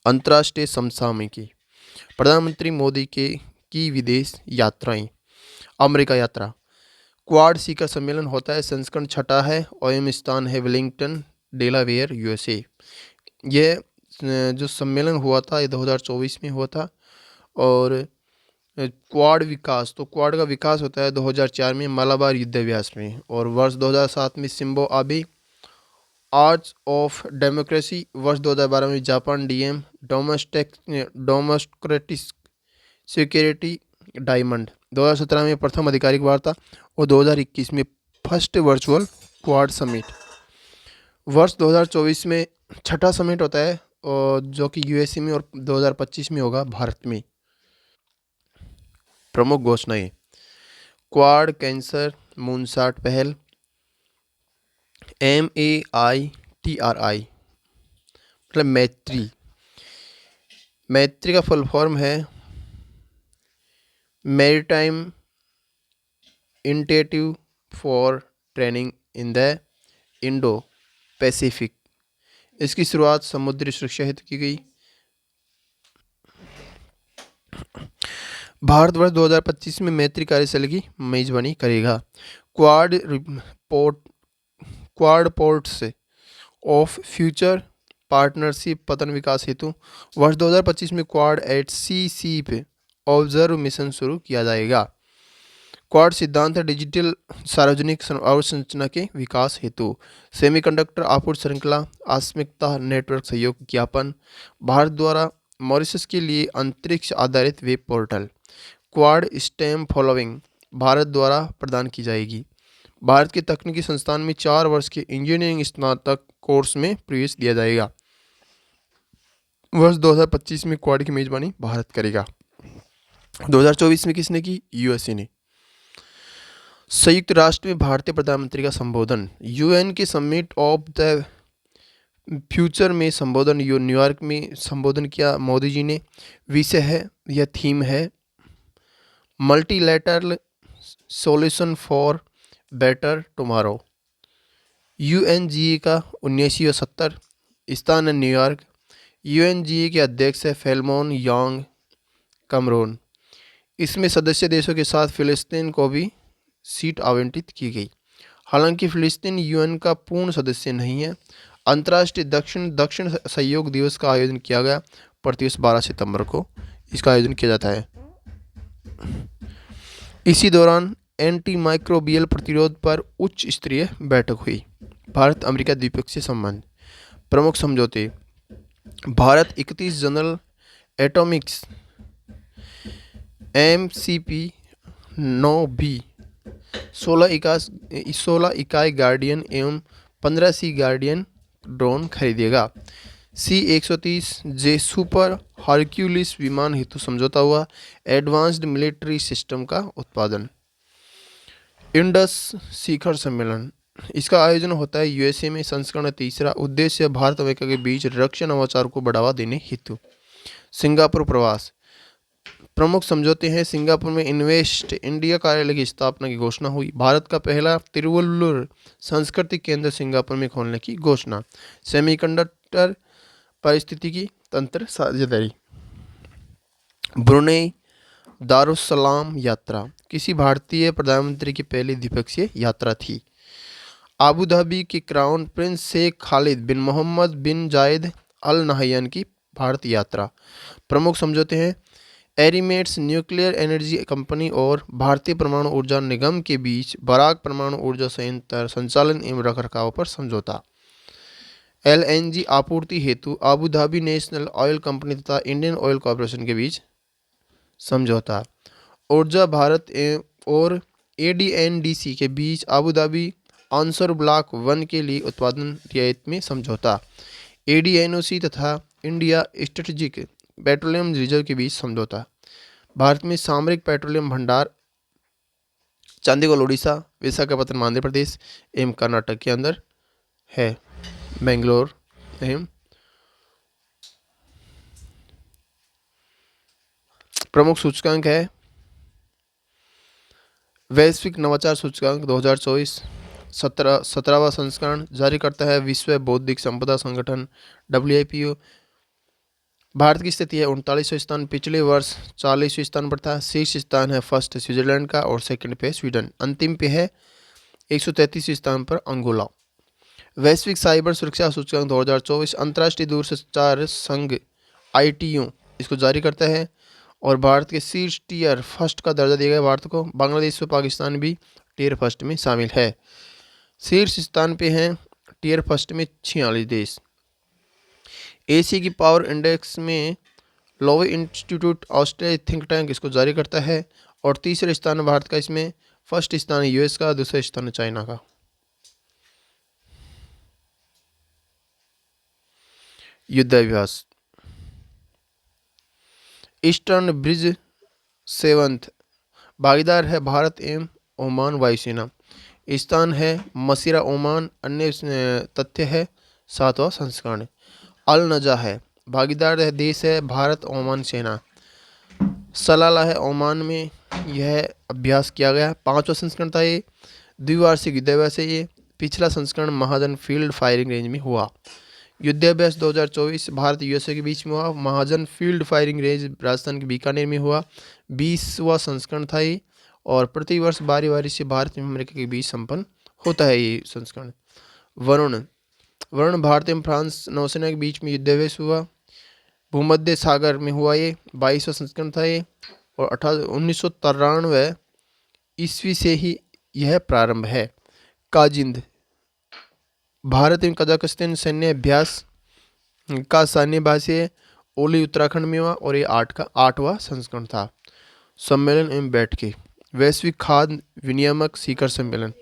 अंतर्राष्ट्रीय समसामयिकी, प्रधानमंत्री मोदी की विदेश यात्राएं, अमेरिका यात्रा, क्वाड शिखर सम्मेलन होता है, संस्करण 6 है, एवं स्थान है वेलिंगटन, डेलावेयर, USA। यह जो सम्मेलन हुआ था ये 2024 में हुआ था। और क्वाड विकास, तो क्वाड का विकास होता है 2004 में मालाबार युद्धाभ्यास में, और वर्ष 2007 में Shinzo Abe arch of democracy, वर्ष 2012 में Japan DM democratic security diamond, 2017 में प्रथम आधिकारिक वार्ता और 2021 में फर्स्ट वर्चुअल क्वाड समिट। वर्ष 2024 में 6ठा समिट होता है और जो कि USA में, और 2025 में होगा भारत में। प्रमुख घोषणाएं, क्वाड कैंसर मूनसाट पहल, MAITRI मतलब मैत्री का फुल फॉर्म है maritime initiative for training in the Indo Pacific. इसकी शुरुआत समुद्री सुरक्षा हेतु की गई। भारतवर्ष 2025 में मैत्री कार्यशाला की मेजबानी करेगा। Quad ports of future partnership पतन विकास हेतु वर्ष 2025 में क्वाड एट सी पे ऑब्जर्व मिशन शुरू किया जाएगा। क्वाड सिद्धांत है डिजिटल सार्वजनिक अवसंरचना के विकास हेतु। सेमीकंडक्टर आपूर्ति श्रृंखला आस्मिकता नेटवर्क सहयोग ज्ञापन, भारत द्वारा मॉरिशस के लिए अंतरिक्ष आधारित web portal. Quad stem following Bharat द्वारा प्रदान की जाएगी। भारत के तकनीकी संस्थान में 4 वर्ष के इंजीनियरिंग स्नातक कोर्स में प्रवेश दिया जाएगा। वर्ष 2025 में क्वाड की मेजबानी भारत करेगा। 2024 में किसने की? यूएसए ने। संयुक्त राष्ट्र में भारतीय प्रधानमंत्री का संबोधन। यूएन के समिट ऑफ द फ्यूचर में संबोधन न्यूयॉर्क में संबोधन किया मोदी जी ने। विषय है या थीम है multilateral solution for better tomorrow. UNGA का 1970, स्थान है न्यूयॉर्क। यूएनजीए के अध्यक्ष है फेलमोन यांग कमरून। इसमें सदस्य देशों के साथ फिलिस्तीन को भी सीट आवंटित की गई। हालांकि फिलिस्तीन यूएन का पूर्ण सदस्य नहीं है। अंतर्राष्ट्रीय दक्षिण सहयोग दिवस का आयोजन किया गया। प्रतिवर्ष 12 सितंबर को इसका आयोजन किया जाता है। इसी दौरान एंटी माइक्रोबियल प्रतिरोध पर उच्च स्तरीय बैठक हुई। भारत अमेरिका द्विपक्षीय संबंध। प्रमुख समझौते। Bharat 31 general Atomics MCP 9B 16 इकाई गार्डियन एवं 15 सी गार्डियन ड्रोन खरीदेगा। C-130J सुपर हरक्यूलिस विमान हेतु समझौता हुआ। एडवांस्ड मिलिट्री सिस्टम का उत्पादन। इंडस शिखर सम्मेलन, इसका आयोजन होता है यूएसए में। संस्करण 3। उद्देश्य भारत अमेरिका के बीच रक्षा नवाचार को बढ़ावा देने हेतु। सिंगापुर प्रवास। प्रमुख समझौते हैं। सिंगापुर में इन्वेस्ट इंडिया कार्यालय की स्थापना की घोषणा हुई। भारत का पहला तिरुवल्लुर सांस्कृतिक केंद्र सिंगापुर में खोलने की घोषणा। सेमीकंडक्टर पारिस्थितिकी तंत्र साझेदारी। ब्रुनेई दारुस्सलाम यात्रा किसी भारतीय प्रधानमंत्री की पहली द्विपक्षीय यात्रा थी। अबू धाबी के क्राउन प्रिंस शेख खालिद बिन मोहम्मद बिन जायद अल नहयान की भारत यात्रा। प्रमुख समझौते हैं। एरिमेट्स न्यूक्लियर एनर्जी कंपनी और भारतीय परमाणु ऊर्जा निगम के बीच बराक परमाणु ऊर्जा संयंत्र संचालन एवं रखरखाव पर समझौता। LNG आपूर्ति हेतु Abu Dhabi national oil company तथा इंडियन ऑयल कॉरपोरेशन के बीच समझौता। ऊर्जा भारत और ADNDC के बीच अबू धाबी आंसर ब्लॉक 1 के लिए उत्पादन रियायत में समझौता। ADNOC तथा इंडिया स्ट्रेटेजिक पेट्रोलियम रिजर्व के बीच समझौता। भारत में सामरिक पेट्रोलियम भंडार चांदीगढ़ उड़ीसा, विशाखापत्तनम आंध्र प्रदेश एवं कर्नाटक के अंदर है। बेंगलोर एवं प्रमुख सूचकांक है वैश्विक नवाचार सूचकांक 2024 17वां संस्करण जारी करता है विश्व बौद्धिक संपदा संगठन WIPO। भारत की स्थिति है 39वां स्थान, पिछले वर्ष 40वें स्थान पर था। शीर्ष स्थान है फर्स्ट स्विट्जरलैंड का और सेकंड पे स्वीडन। अंतिम पे है 133वें स्थान पर अंगोला। वैश्विक साइबर सुरक्षा सूचकांक 2024 अंतर्राष्ट्रीय दूरसंचार संघ ITU इसको जारी करता है और भारत के शीर्ष टियर फर्स्ट का दर्जा दिया गया भारत को। बांग्लादेश व पाकिस्तान भी टियर फर्स्ट में शामिल है। शीर्ष स्थान पे हैं टियर फर्स्ट में 46 देश। एशिया की पावर इंडेक्स में Lowe institute Australia think tank इसको जारी करता है और तीसरे स्थान भारत का। इसमें फर्स्ट स्थान है US का, दूसरा स्थान है चाइना का। युद्धाभ्यास। ईस्टर्न ब्रिज 7 भागीदार है भारत एवं ओमान वायुसेना। स्थान है मसीरा ओमान। अन्य तथ्य है 7वां संस्करण। अल नजा है भागीदार देश है भारत ओमान सेना। सलाला है ओमान में यह अभ्यास किया गया। 5वां संस्करण था ये। द्विवार्षिक युद्धाभ्यास है ये। पिछला संस्करण महाजन फील्ड फायरिंग रेंज में हुआ। युद्धाभ्यास 2024 भारत USA के बीच में हुआ। महाजन फील्ड फायरिंग रेंज राजस्थान के बीकानेर में हुआ। 20वां संस्करण था ये और प्रतिवर्ष बारी बारी से भारत एवं अमेरिका के बीच संपन्न होता है ये संस्करण। वरुण भारत एवं फ्रांस नौसेना के बीच में युद्धाभ्यास हुआ। भूमध्य सागर में हुआ ये। 22वां संस्करण था ये और 1993 ईस्वी से ही यह प्रारंभ है। काजिंद भारत एवं कजाकिस्तान सैन्य अभ्यास का सैन्य अभ्यास ओली उत्तराखंड में हुआ और ये 8वां संस्करण था। सम्मेलन एवं बैठकें। वैश्विक खाद्य विनियामक शिखर सम्मेलन,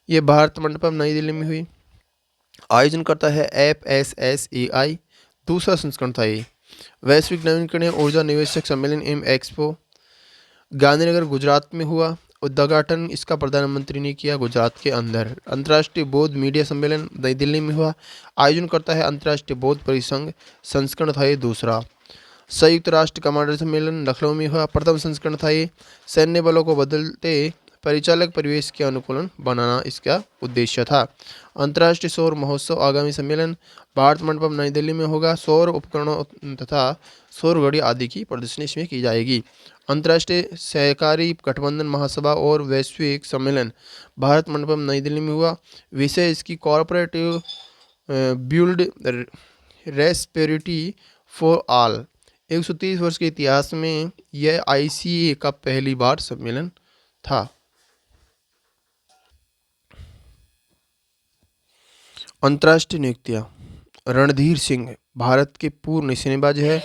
ये भारत मंडपम नई दिल्ली में हुई। आयोजन करता है FSSAI, दूसरा संस्करण था ये। वैश्विक नवीकरणीय ऊर्जा निवेशक सम्मेलन एम एक्सपो, गांधीनगर गुजरात में हुआ। उद्घाटन इसका प्रधानमंत्री ने किया गुजरात के अंदर। अंतर्राष्ट्रीय बौद्ध मीडिया सम्मेलन नई दिल्ली में हुआ। आयोजन करता है अंतर्राष्ट्रीय बौद्ध परिसंघ, संस्करण था ये दूसरा। संयुक्त राष्ट्र कमांडर सम्मेलन लखनऊ में हुआ, प्रथम संस्करण था ये। सैन्य बलों को बदलते परिचालक परिवेश के अनुकूलन बनाना इसका उद्देश्य था। अंतर्राष्ट्रीय सौर महोत्सव आगामी सम्मेलन भारत मंडपम नई दिल्ली में होगा। सौर उपकरणों तथा सौर घड़ी आदि की प्रदर्शनी इसमें की जाएगी। अंतर्राष्ट्रीय सहकारी गठबंधन महासभा और वैश्विक सम्मेलन भारत मंडपम नई दिल्ली में हुआ। विषय इसकी कॉरपोरेटिव बिल्ड रेस्पेरिटी फॉर ऑल। 130 वर्ष के इतिहास में यह ICA का पहली बार सम्मेलन था। अंतर्राष्ट्रीय नियुक्तियां, रणधीर सिंह भारत के पूर्व निशानेबाज है।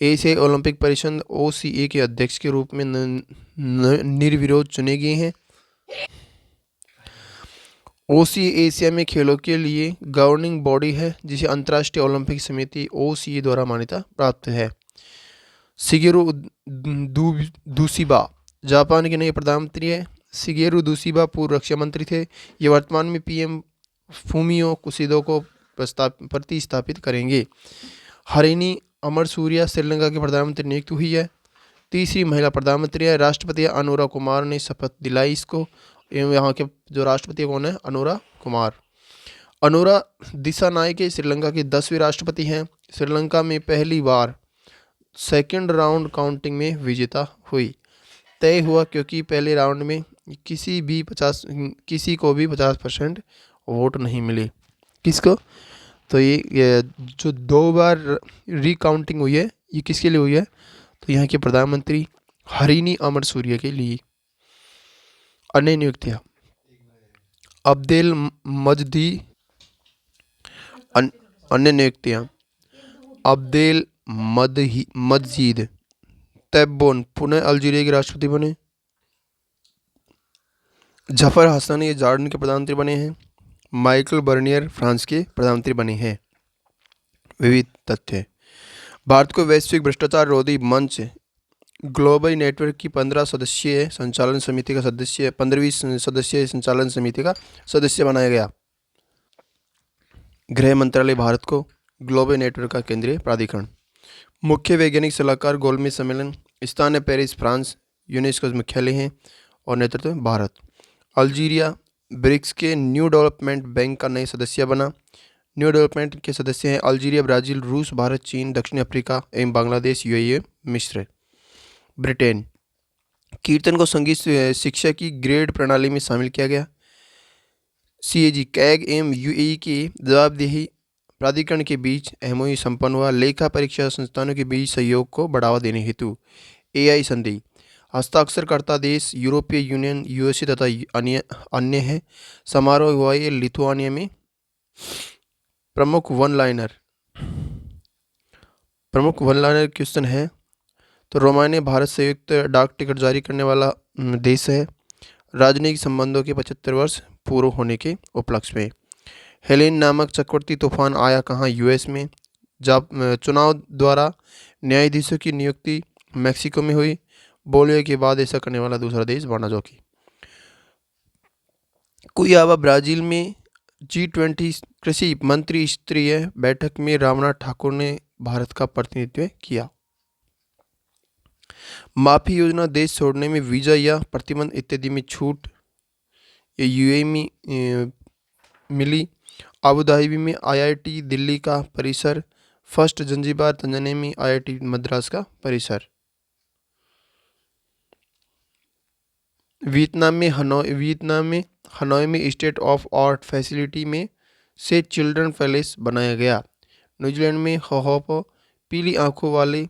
एशियाई ओलंपिक परिषद OCA के अध्यक्ष के रूप में निर्विरोध चुने गए हैं। OCA एशिया में खेलों के लिए गवर्निंग बॉडी है जिसे अंतर्राष्ट्रीय ओलंपिक समिति OCA द्वारा मान्यता प्राप्त है। शिगेरू दुशिबा जापान के नए प्रधानमंत्री है। शिगेरू दुशिबा पूर्व रक्षा मंत्री थे। ये वर्तमान में PM फूमियो कुसिदो को प्रतिस्थापित करेंगे। हरिनी अमरसूरिया श्रीलंका के प्रधानमंत्री नियुक्त हुई है। तीसरी महिला प्रधानमंत्री है। राष्ट्रपति अनुरा कुमार ने शपथ दिलाई इसको। यहाँ के जो राष्ट्रपति कौन है? अनुरा कुमार। अनुरा दिसानायके श्रीलंका की 10वीं राष्ट्रपति हैं। श्रीलंका में पहली बार सेकेंड राउंड काउंटिंग में विजेता हुई। तय हुआ क्योंकि पहले राउंड में किसी को भी 50% वोट नहीं मिले। किसको? तो ये जो 2 बार रिकाउंटिंग हुई है ये किसके लिए हुई है? तो यहाँ के प्रधानमंत्री हरिनी अमरसूरिया के लिए। अन्य नियुक्तियाँ, अब्देल मजदी। अन्य नियुक्तियाँ, अब्देल मजीद तैब्बोन पुनः अल्जीरिया के राष्ट्रपति बने। जफर हसन ये जॉर्डन के प्रधानमंत्री बने हैं। माइकल बर्नियर फ्रांस के प्रधानमंत्री बने हैं। विविध तथ्य, भारत को वैश्विक भ्रष्टाचार रोधी मंच ग्लोबल नेटवर्क की 15वीं सदस्यीय संचालन समिति का सदस्य बनाया गया। गृह मंत्रालय भारत को ग्लोबल नेटवर्क का केंद्रीय प्राधिकरण। मुख्य वैज्ञानिक सलाहकार गोलमेज सम्मेलन, स्थान है पेरिस फ्रांस। यूनेस्को मुख्यालय है और नेतृत्व भारत। अल्जीरिया ब्रिक्स के न्यू डेवलपमेंट बैंक का नए सदस्य बना। न्यू डेवलपमेंट के सदस्य हैं अल्जीरिया, ब्राज़ील, रूस, भारत, चीन, दक्षिण अफ्रीका एवं बांग्लादेश, UAE, मिस्र। ब्रिटेन, कीर्तन को संगीत शिक्षा की ग्रेड प्रणाली में शामिल किया गया। CAG कैग एवं UAE की जवाबदेही प्राधिकरण के बीच MOU संपन्न हुआ। लेखा परीक्षा संस्थानों के बीच सहयोग को बढ़ावा देने हेतु AI संधि। हस्ताक्षरकर्ता देश यूरोपीय यूनियन, USA तथा अन्य है। समारोह हुआ ये लिथुआनिया में। प्रमुख वन लाइनर क्वेश्चन है तो रोमानिया भारत संयुक्त डाक टिकट जारी करने वाला देश है। राजनयिक संबंधों के 75 वर्ष पूर्व होने के उपलक्ष्य में। हेलेन नामक चक्रवर्ती तूफान आया कहाँ? US में। चुनाव द्वारा न्यायाधीशों की नियुक्ति मैक्सिको में हुई। बोलिविया के बाद ऐसा करने वाला दूसरा देश बना जो कि। कुइयाबा ब्राज़ील में G20 कृषि मंत्री स्तरीय बैठक में रामनाथ ठाकुर ने भारत का प्रतिनिधित्व किया। माफी योजना, देश छोड़ने में वीजा या प्रतिबंध इत्यादि में छूट ये UAE में मिली। अबू धाबी में IIT दिल्ली का परिसर। फर्स्ट जंजीबार तंजानिया में IIT मद्रास का परिसर। वियतनाम में हनोई में स्टेट ऑफ आर्ट फैसिलिटी में से चिल्ड्रन पैलेस बनाया गया। न्यूजीलैंड में होहोपो पीली आंखों वाले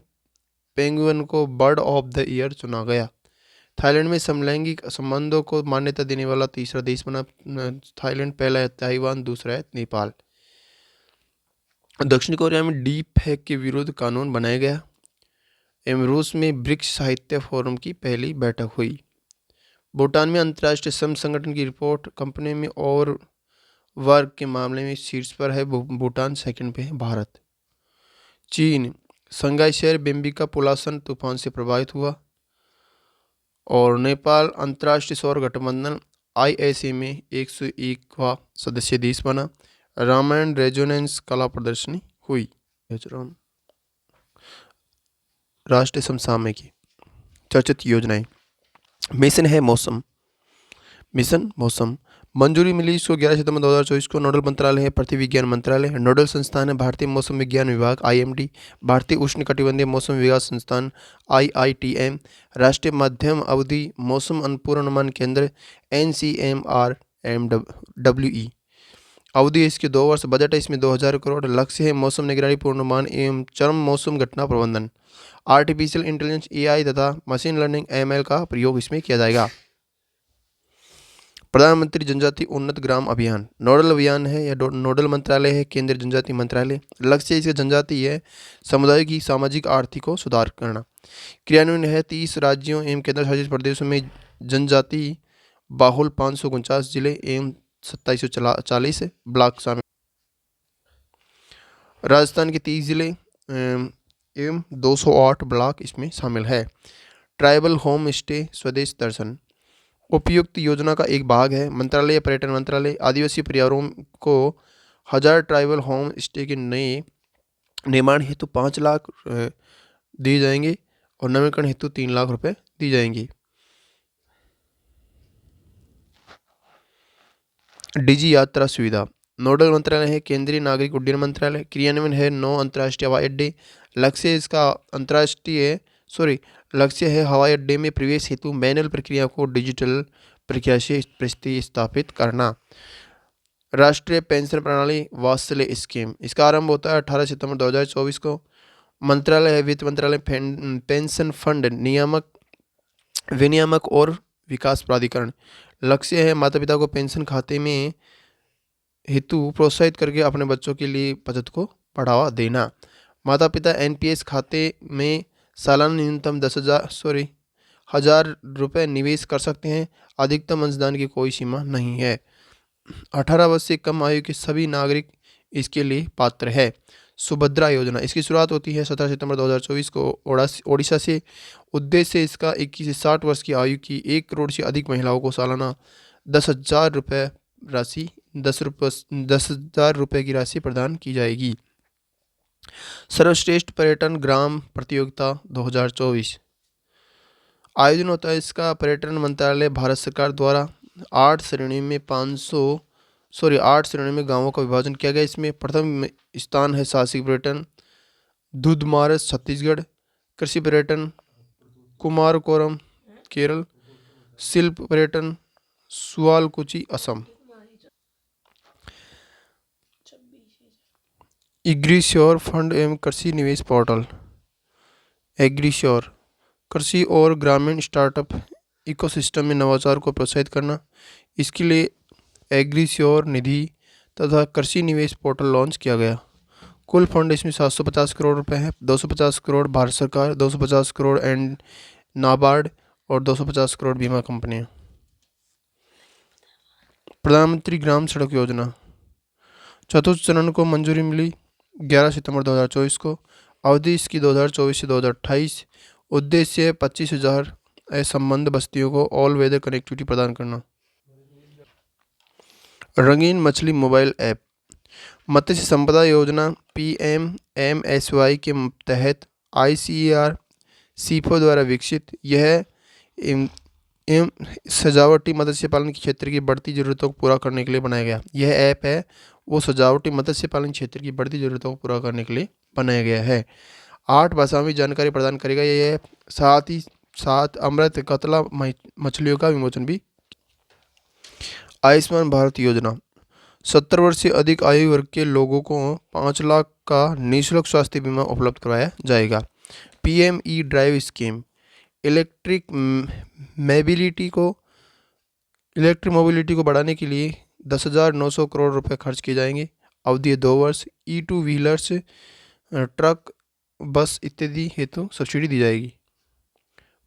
पेंगुइन को बर्ड ऑफ द ईयर चुना गया। थाईलैंड में समलैंगिक संबंधों को मान्यता देने वाला तीसरा देश बना थाईलैंड। पहला है ताइवान, दूसरा है नेपाल। दक्षिण कोरिया में डीप फेक के विरुद्ध कानून बनाया गया। एवं रूस में ब्रिक्स साहित्य फोरम की पहली बैठक हुई। भूटान में अंतर्राष्ट्रीय श्रम संगठन की रिपोर्ट कंपनी में और वर्ग के मामले में शीर्ष पर है भूटान, सेकंड पे है भारत। चीन, संघाई शहर बेम्बिका पुलासन तूफान से प्रभावित हुआ। और नेपाल अंतर्राष्ट्रीय सौर गठबंधन ISA में 101वां सदस्य देश बना। रामायण रेजोनेंस कला प्रदर्शनी हुई। राष्ट्रीय समसामयिकी चर्चित योजनाएं। मिशन है मौसम, मिशन मौसम मंजूरी मिली इसको 11 सितंबर 2024 को। नोडल मंत्रालय है पृथ्वी विज्ञान मंत्रालय। नोडल संस्थान है भारतीय मौसम विज्ञान विभाग IMD, भारतीय उष्णकटिबंधीय मौसम विकास संस्थान IITM, राष्ट्रीय मध्यम अवधि मौसम पूर्वानुमान केंद्र NCMRMWE। अवधि इसके 2 वर्ष। बजट है इसमें 2000 करोड़। लक्ष्य है मौसम निगरानी, पूर्वानुमान एवं चरम मौसम घटना प्रबंधन। आर्टिफिशियल इंटेलिजेंस AI तथा मशीन लर्निंग ML का प्रयोग इसमें किया जाएगा। प्रधानमंत्री जनजाति उन्नत ग्राम अभियान नोडल अभियान है या नोडल मंत्रालय है केंद्रीय जनजाति मंत्रालय। लक्ष्य इसका जनजाति है समुदाय की सामाजिक आर्थिक को सुधार करना। क्रियान्वयन है 30 राज्यों एवं केंद्र शासित प्रदेशों में जनजाति बाहुल 549 जिले एवं 2740 ब्लॉक शामिल। राजस्थान के 30 जिले एवं 208 ब्लॉक इसमें शामिल है। ट्राइबल होम स्टे स्वदेश दर्शन उपयुक्त योजना का एक भाग है। मंत्रालय पर्यटन मंत्रालय आदिवासी परिवारों को 1000 ट्राइबल होम स्टे के नए निर्माण हेतु 5 लाख दिए जाएंगे और नवीकरण हेतु 3 लाख रुपए दी जाएंगी। डिजी यात्रा सुविधा नोडल मंत्रालय है केंद्रीय नागरिक उड्डयन मंत्रालय। क्रियान्वयन है 9 अंतर्राष्ट्रीय हवाई अड्डे। लक्ष्य इसका लक्ष्य है हवाई अड्डे में प्रवेश हेतु मैनुअल प्रक्रिया को डिजिटल प्रक्रिया से प्रतिस्थापित करना। राष्ट्रीय पेंशन प्रणाली वात्सल्य स्कीम इसका आरंभ होता है 18 सितंबर 2024 को। मंत्रालय है वित्त मंत्रालय पेंशन फंड नियामक विनियामक और विकास प्राधिकरण। लक्ष्य है माता पिता को पेंशन खाते में हेतु प्रोत्साहित करके अपने बच्चों के लिए बचत को बढ़ावा देना। माता पिता NPS खाते में सालाना न्यूनतम 10,000 रुपये निवेश कर सकते हैं। अधिकतम अंशदान की कोई सीमा नहीं है। 18 वर्ष से कम आयु के सभी नागरिक इसके लिए पात्र है। सुभद्रा योजना इसकी शुरुआत होती है 17 सितंबर 2024 को ओडिशा से। उद्देश्य इसका 21 से 60 वर्ष की आयु की 1 करोड़ से अधिक महिलाओं को सालाना 10,000 रुपये राशि 10,000 रुपये की राशि प्रदान की जाएगी। सर्वश्रेष्ठ पर्यटन ग्राम प्रतियोगिता 2024 आयोजन होता है इसका पर्यटन मंत्रालय भारत सरकार द्वारा। 8 श्रेणी में 8 श्रेणी में गांवों का विभाजन किया गया। इसमें प्रथम स्थान है साहसिक पर्यटन दूधमार्ग छत्तीसगढ़, कृषि पर्यटन कुमारकोरम केरल, शिल्प पर्यटन सुआलकुची असम। एग्रीश्योर फंड एवं कृषि निवेश पोर्टल एग्रीश्योर कृषि और ग्रामीण स्टार्टअप इकोसिस्टम में नवाचार को प्रोत्साहित करना। इसके लिए एग्रीश्योर निधि तथा कृषि निवेश पोर्टल लॉन्च किया गया। कुल फंड इसमें 750 करोड़ रुपए है। 250 करोड़ भारत सरकार, 250 करोड़ एंड नाबार्ड और 250 करोड़ बीमा कंपनियां। प्रधानमंत्री ग्राम सड़क योजना चतुर्थ चरण को मंजूरी मिली 11 सितंबर 2024 को। अवधि इसकी 2024 से 2028। उद्देश्य 25,000 असंबद्ध बस्तियों को ऑल वेदर कनेक्टिविटी प्रदान करना। रंगीन मछली मोबाइल ऐप मत्स्य संपदा योजना PMMSY के तहत ICAR सीफो द्वारा विकसित यह सजावटी मत्स्य पालन क्षेत्र की बढ़ती ज़रूरतों को पूरा करने के लिए बनाया गया। यह ऐप है वो सजावटी मत्स्य पालन क्षेत्र की बढ़ती ज़रूरतों को पूरा करने के लिए बनाया गया है। 8 भाषाओं में जानकारी प्रदान करेगा यह ऐप। साथ ही साथ अमृत कतला मछलियों का विमोचन भी। आयुष्मान भारत योजना 70 वर्ष से अधिक आयु वर्ग के लोगों को 5 लाख का निःशुल्क स्वास्थ्य बीमा उपलब्ध करवाया जाएगा। PME drive scheme electric mobility को बढ़ाने के लिए 10,900 करोड़ रुपए खर्च किए जाएंगे। अवधि 2 वर्ष। E2 व्हीलर्स ट्रक बस इत्यादि हेतु सब्सिडी दी जाएगी।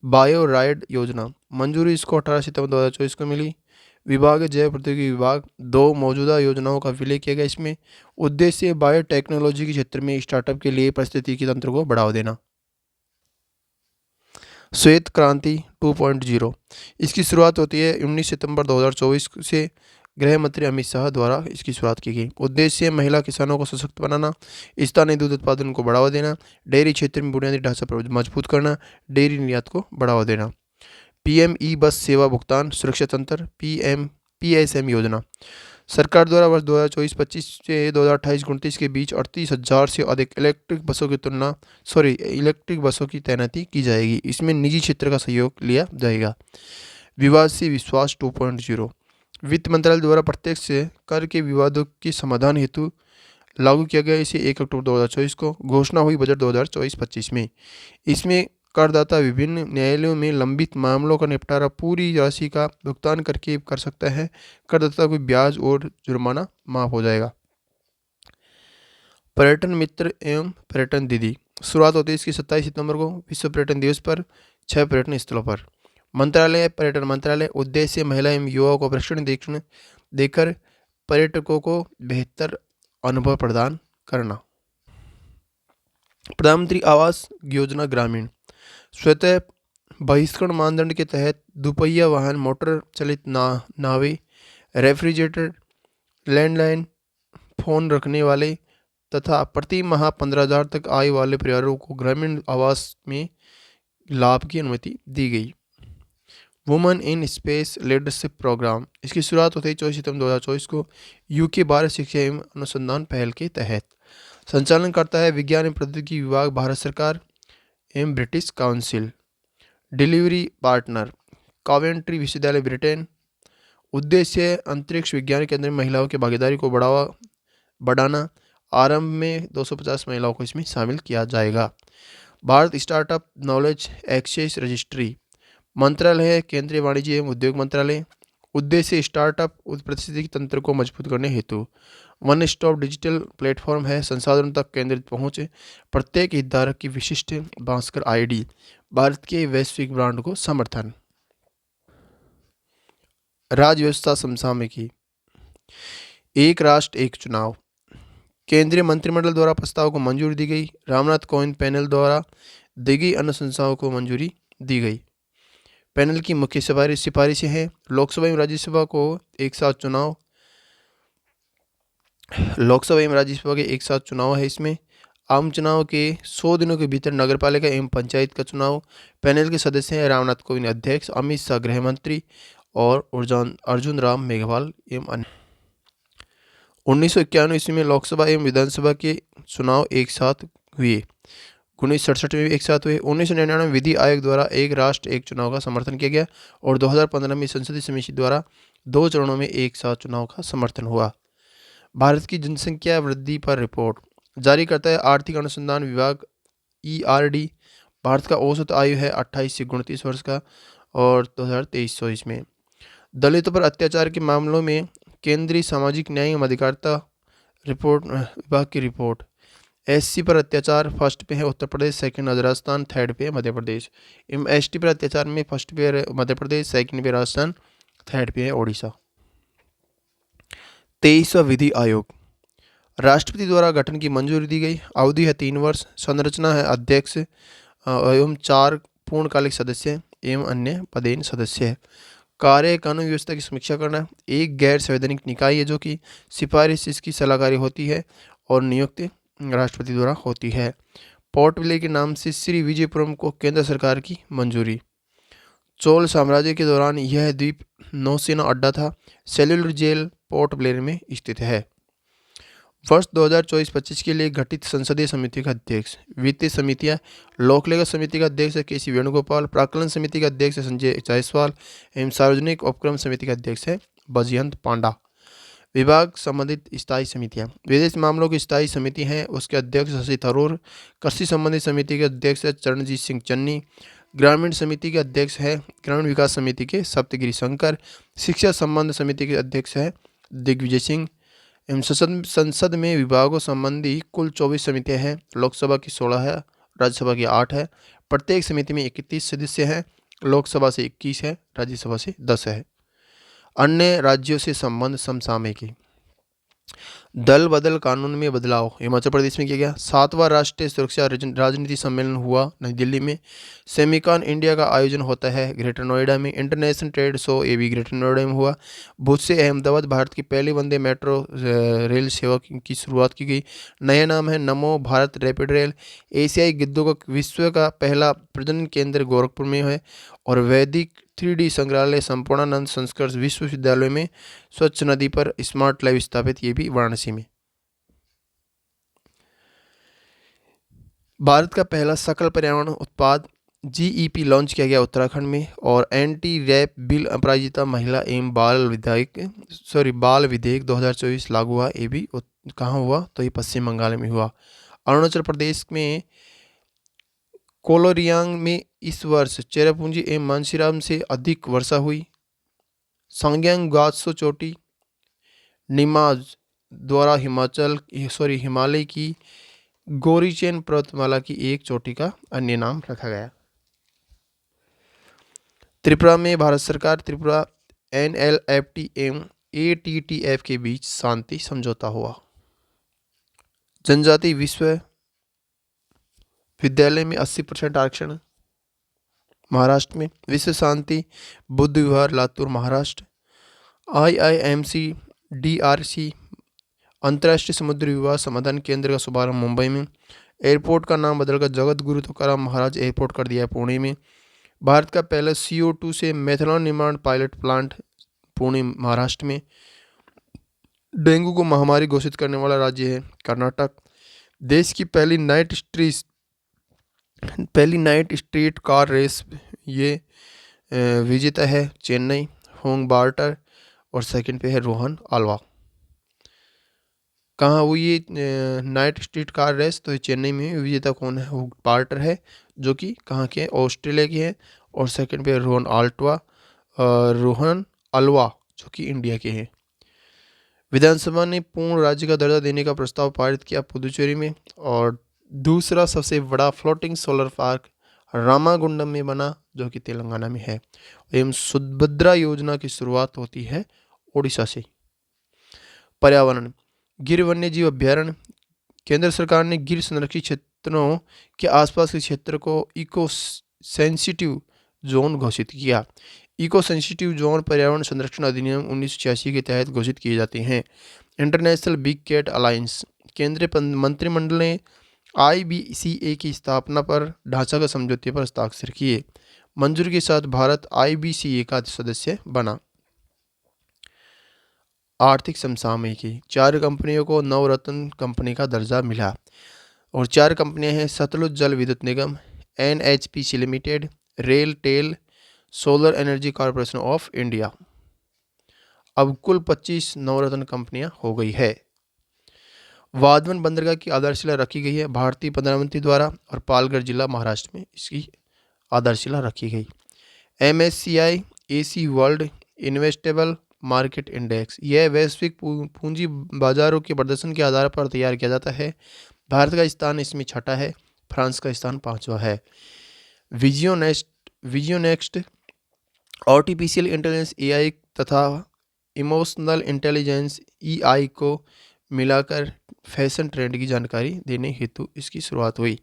बायो राइड योजना मंजूरी इसको 18 सितंबर 2024 को मिली। विभाग जैव प्रौद्योगिकी विभाग 2 मौजूदा योजनाओं का विलय किया गया। इसमें उद्देश्य बायोटेक्नोलॉजी के क्षेत्र में स्टार्टअप के लिए पारिस्थितिकी तंत्र को बढ़ावा देना। श्वेत क्रांति 2.0 इसकी शुरुआत होती है 19 सितंबर 2024 से। गृह मंत्री अमित शाह द्वारा इसकी शुरुआत की गई। उद्देश्य महिला किसानों को सशक्त बनाना, स्थानीय दूध उत्पादन को बढ़ावा देना, डेयरी क्षेत्र में बुनियादी ढांचा मजबूत करना, डेयरी निर्यात को बढ़ावा देना। पीएम ई बस सेवा भुगतान सुरक्षा तंत्र PSM योजना सरकार द्वारा वर्ष 2024-25 से 2028-29 के बीच 38,000 से अधिक इलेक्ट्रिक बसों की तैनाती की जाएगी। इसमें निजी क्षेत्र का सहयोग लिया जाएगा। विवाद से विश्वास 2.0 वित्त मंत्रालय द्वारा प्रत्यक्ष कर के विवादों के समाधान हेतु लागू किया गया। इसे 1 अक्टूबर 2024 को घोषणा हुई बजट 2024-25 में। इसमें करदाता विभिन्न न्यायालयों में लंबित मामलों का निपटारा पूरी राशि का भुगतान करके कर सकता है। करदाता को ब्याज और जुर्माना माफ हो जाएगा। पर्यटन मित्र एवं पर्यटन दीदी शुरुआत होती है इसकी 27 सितंबर को विश्व पर्यटन दिवस पर 6 पर्यटन स्थलों पर। मंत्रालय पर्यटन मंत्रालय उद्देश्य महिला एवं युवाओं को प्रशिक्षण देकर पर्यटकों को बेहतर अनुभव प्रदान करना। प्रधानमंत्री आवास योजना ग्रामीण स्वतः बहिष्करण मानदंड के तहत दुपहिया वाहन, मोटर चलित नावें, रेफ्रिजरेटर, लैंडलाइन फोन रखने वाले तथा प्रति माह 15,000 तक आय वाले परिवारों को ग्रामीण आवास में लाभ की अनुमति दी गई। Women in space leadership program इसकी शुरुआत होती है 24 सितंबर 2024 को UK भारत शिक्षा एवं अनुसंधान पहल के तहत। संचालन करता है विज्ञान एवं प्रौद्योगिकी विभाग, भारत सरकार एवं British council. Delivery partner Coventry विश्वविद्यालय, ब्रिटेन। उद्देश्य अंतरिक्ष विज्ञान के अंदर महिलाओं की भागीदारी को बढ़ाना। आरंभ में 250 महिलाओं को इसमें शामिल किया जाएगा। Bharat startup knowledge access registry मंत्रालय है केंद्रीय वाणिज्य एवं उद्योग मंत्रालय। उद्देश्य स्टार्टअप पारिस्थितिकी तंत्र को मजबूत करने हेतु वन स्टॉप डिजिटल प्लेटफॉर्म है। संसाधनों तक केंद्रित पहुंच, प्रत्येक हितधारक की विशिष्ट भास्कर ID, भारत के वैश्विक ब्रांड को समर्थन। राज्य व्यवस्था समसामयिकी एक राष्ट्र एक चुनाव केंद्रीय मंत्रिमंडल द्वारा प्रस्ताव को मंजूरी दी गई। रामनाथ कोविंद पैनल द्वारा दी गई अनुशंसाओं को मंजूरी दी गई। पैनल की मुख्य सिफारिशें हैं लोकसभा एवं राज्यसभा को एक साथ चुनाव। लोकसभा एवं राज्यसभा के एक साथ चुनाव है। इसमें आम चुनाव के 100 दिनों के भीतर नगरपालिका एवं पंचायत का चुनाव। पैनल के सदस्य हैं रामनाथ कोविंद अध्यक्ष, अमित शाह गृह मंत्री और अर्जुन राम मेघवाल एवं अन्य। 1991 ईस्वी में लोकसभा एवं विधानसभा के चुनाव एक साथ हुए। 1967 में भी एक साथ हुए। 1999 में विधि आयोग द्वारा एक राष्ट्र एक चुनाव का समर्थन किया गया और 2015 में संसदीय समिति द्वारा 2 चरणों में एक साथ चुनाव का समर्थन हुआ। भारत की जनसंख्या वृद्धि पर रिपोर्ट जारी करता है आर्थिक अनुसंधान विभाग ERD। भारत का औसत आयु है 28 से 29 वर्ष का और 2023 में। दलितों पर अत्याचार के मामलों में केंद्रीय सामाजिक न्याय एवं अधिकारिता विभाग की रिपोर्ट। SC पर अत्याचार फर्स्ट पे है उत्तर प्रदेश, सेकंड राजस्थान, थर्ड पे है मध्य प्रदेश। ST पर अत्याचार में फर्स्ट पे है मध्य प्रदेश, सेकंड पे राजस्थान, थर्ड पे है ओडिशा। 23वां विधि आयोग राष्ट्रपति द्वारा गठन की मंजूरी दी गई। अवधि है 3 वर्ष। संरचना है अध्यक्ष एवं 4 पूर्णकालिक सदस्य एवं अन्य पदेन सदस्य। कार्य कानून व्यवस्था की समीक्षा करना। एक गैर संवैधानिक निकाय है जो कि सिफारिश इसकी सलाहकारी होती है और नियुक्ति राष्ट्रपति द्वारा होती है। पोर्ट ब्लेयर के नाम से श्री विजयपुरम को केंद्र सरकार की मंजूरी। चोल साम्राज्य के दौरान यह द्वीप नौसेना अड्डा था। सेल्युलर जेल पोर्ट ब्लेयर में स्थित है। वर्ष 2024-25 के लिए गठित संसदीय समिति का अध्यक्ष। वित्तीय समितियां लोक लेखा समिति का अध्यक्ष है KC वेणुगोपाल, प्राक्कलन समिति का अध्यक्ष है संजय जायसवाल एवं सार्वजनिक उपक्रम समिति का अध्यक्ष है बजयंत पांडा। विभाग संबंधित स्थायी समितियां विदेश मामलों की स्थायी समिति हैं, उसके अध्यक्ष शशि थरूर। कृषि संबंधित समिति के अध्यक्ष है चरणजीत सिंह चन्नी। ग्रामीण समिति के अध्यक्ष है ग्रामीण विकास समिति के सप्तगिरी शंकर। शिक्षा संबंध समिति के अध्यक्ष है दिग्विजय सिंह। एवं संसद में विभागों संबंधी कुल 24 समितियां हैं, लोकसभा की 16 है राज्यसभा की 8 है। प्रत्येक समिति में 31 सदस्य हैं। लोकसभा से 21 है, राज्यसभा से 10 है। अन्य राज्यों से संबंध समसामयिकी। दल बदल कानून में बदलाव। हिमाचल प्रदेश में किया गया। 7वां राष्ट्रीय सुरक्षा राजनीति सम्मेलन हुआ नई दिल्ली में। सेमिकॉन इंडिया का आयोजन होता है ग्रेटर नोएडा में। इंटरनेशनल ट्रेड शो ये भी ग्रेटर नोएडा में हुआ। भुज से अहमदाबाद भारत की पहली वंदे मेट्रो रेल सेवा की शुरुआत की गई। नया नाम है नमो भारत रैपिड रेल। एशियाई गिद्धों का विश्व का पहला प्रजनन केंद्र गोरखपुर में है। और वैदिक 3D संग्रहालय संपूर्णानंद संस्कृत विश्वविद्यालय में। स्वच्छ नदी पर स्मार्ट लैब स्थापित, ये भी वाराणसी में। भारत का पहला सकल पर्यावरण उत्पाद GEP लॉन्च किया गया उत्तराखंड में। और एंटी रैप बिल अपराजिता महिला एवं बाल विधेयक 2024 लागू हुआ। ये भी कहाँ हुआ, तो ये पश्चिम बंगाल में हुआ। अरुणाचल प्रदेश में कोलोरियांग में इस वर्ष चेरापूंजी एवं मानसीराम से अधिक वर्षा हुई। सांग्यांग गात्सो चोटी निमाज द्वारा हिमालय की गोरीचेन पर्वतमाला की एक चोटी का अन्य नाम रखा गया। त्रिपुरा में भारत सरकार त्रिपुरा NLFT एवं ATTF के बीच शांति समझौता हुआ। जनजाति विश्वविद्यालय में 80% आरक्षण महाराष्ट्र में। विश्व शांति बुद्ध विहार लातूर महाराष्ट्र। IIMC DRC अंतर्राष्ट्रीय समुद्री विवाद समाधान केंद्र का शुभारंभ मुंबई में। एयरपोर्ट का नाम बदलकर जगत गुरु तुकाराम महाराज एयरपोर्ट कर दिया है पुणे में। भारत का पहला CO2 से मेथनॉल निर्माण पायलट प्लांट पुणे महाराष्ट्र में। डेंगू को महामारी घोषित करने वाला राज्य है कर्नाटक। देश की पहली नाइट स्ट्रीट कार रेस ये विजेता है चेन्नई होंग बार्टर। और सेकंड पे है रोहन आल्वा। कहाँ हुई ये नाइट स्ट्रीट कार रेस, तो ये चेन्नई में। विजेता कौन है, होंग बार्टर है जो कि कहाँ के हैं, ऑस्ट्रेलिया के हैं। और सेकंड पे रोहन अल्वा जो कि इंडिया के हैं। विधानसभा ने पूर्ण राज्य का दर्जा देने का प्रस्ताव पारित किया पुदुचेरी में। और दूसरा सबसे बड़ा फ्लोटिंग सोलर पार्क रामागुंडम में बना जो कि तेलंगाना में है। एवं सुभद्रा योजना की शुरुआत होती है ओडिशा से। पर्यावरण। गिर वन्यजीव अभ्यारण्य। केंद्र सरकार ने गिर संरक्षित क्षेत्रों के आसपास के क्षेत्र को इको सेंसिटिव जोन घोषित किया। इको सेंसिटिव जोन पर्यावरण संरक्षण अधिनियम 1986 के तहत घोषित किए जाते हैं। International big cat alliance. केंद्रीय मंत्रिमंडल ने IBCA की स्थापना पर ढांचागत समझौते पर हस्ताक्षर किए। मंजूरी के साथ भारत IBCA का सदस्य बना। आर्थिक समसामयिकी। 4 कंपनियों को नवरत्न कंपनी का दर्जा मिला। और 4 कंपनियां हैं Satluj Jal Vidyut Nigam, NHPC limited, RailTel, solar energy corporation of India. अब कुल 25 नवरत्न कंपनियां हो गई है। वाधवन बंदरगाह की आधारशिला रखी गई है भारतीय प्रधानमंत्री द्वारा। और पालघर जिला महाराष्ट्र में इसकी आधारशिला रखी गई। MSCI AC world investable market index यह वैश्विक पूंजी बाजारों के प्रदर्शन के आधार पर तैयार किया जाता है। भारत का स्थान इसमें 6ठा है, फ्रांस का स्थान 5वां है। विजियोनेक्स्ट आर्टिफिशियल इंटेलिजेंस AI तथा इमोशनल इंटेलिजेंस EI को मिलाकर फैशन ट्रेंड की जानकारी देने हेतु इसकी शुरुआत हुई।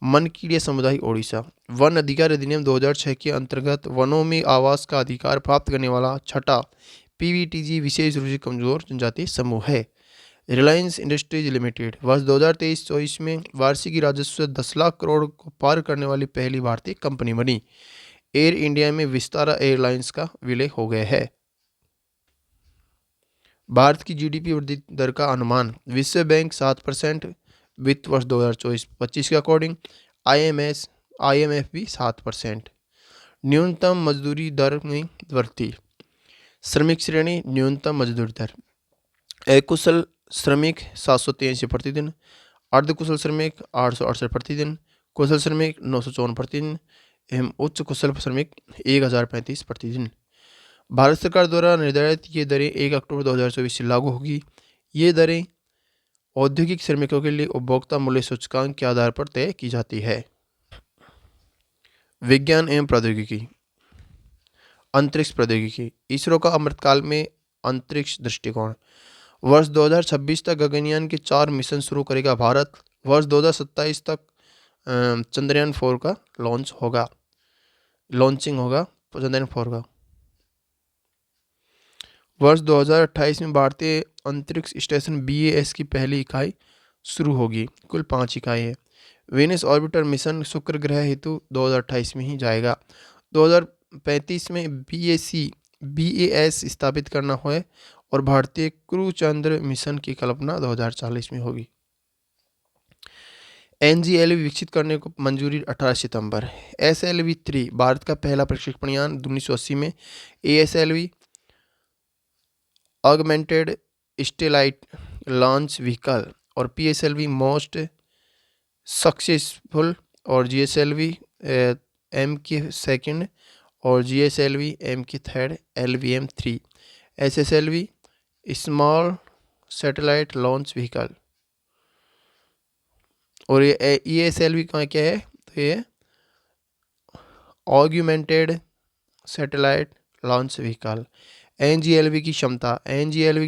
मनकीड़िया समुदाय ओडिशा। वन अधिकार अधिनियम 2006 के अंतर्गत वनों में आवास का अधिकार प्राप्त करने वाला 6ठा PVTG विशेष रूप से कमजोर जनजातीय समूह है। रिलायंस इंडस्ट्रीज लिमिटेड वर्ष 2023-24 में वार्षिक राजस्व 10 लाख करोड़ को पार करने वाली पहली भारतीय कंपनी बनी। एयर इंडिया में विस्तारा एयरलाइंस का विलय हो गया है। भारत की GDP वृद्धि दर का अनुमान। विश्व बैंक 7% वित्त वर्ष 2024-25 के अकॉर्डिंग। IMF भी 7%। न्यूनतम मजदूरी दर में वृद्धि। श्रमिक श्रेणी न्यूनतम मजदूरी दर। अकुशल श्रमिक 783 प्रतिदिन, अर्धकुशल श्रमिक 868 प्रतिदिन, कुशल श्रमिक 954 प्रतिदिन एवं उच्च कुशल श्रमिक 1035 प्रतिदिन। भारत सरकार द्वारा निर्धारित ये दरें 1 अक्टूबर 2024 से लागू होगी। ये दरें औद्योगिक श्रमिकों के लिए उपभोक्ता मूल्य सूचकांक के आधार पर तय की जाती है। विज्ञान एवं प्रौद्योगिकी। अंतरिक्ष प्रौद्योगिकी। इसरो का अमृतकाल में अंतरिक्ष दृष्टिकोण। वर्ष 2026 तक गगनयान के 4 मिशन शुरू करेगा भारत। वर्ष 2027 तक चंद्रयान 4 का लॉन्चिंग होगा चंद्रयान 4 का। वर्ष 2028 में भारतीय अंतरिक्ष स्टेशन BAS की पहली इकाई शुरू होगी। कुल 5 इकाई है। वेनस ऑर्बिटर मिशन शुक्र ग्रह हेतु 2028 में ही जाएगा। 2035 में BAS स्थापित करना है और भारतीय क्रू चंद्र मिशन की कल्पना 2040 में होगी। NGLV विकसित करने को मंजूरी 18 सितंबर। SLV-3 भारत का पहला प्रक्षेपण यान 1980 में। ASLV augmented stellite launch vehicle और PSLV मोस्ट सक्सेसफुल और GSLV M की सेकंड और GSLV M की third LVM-3 SSLV small satellite launch vehicle और ये ESLV का क्या है तो ये augmented satellite launch vehicle. NGLV की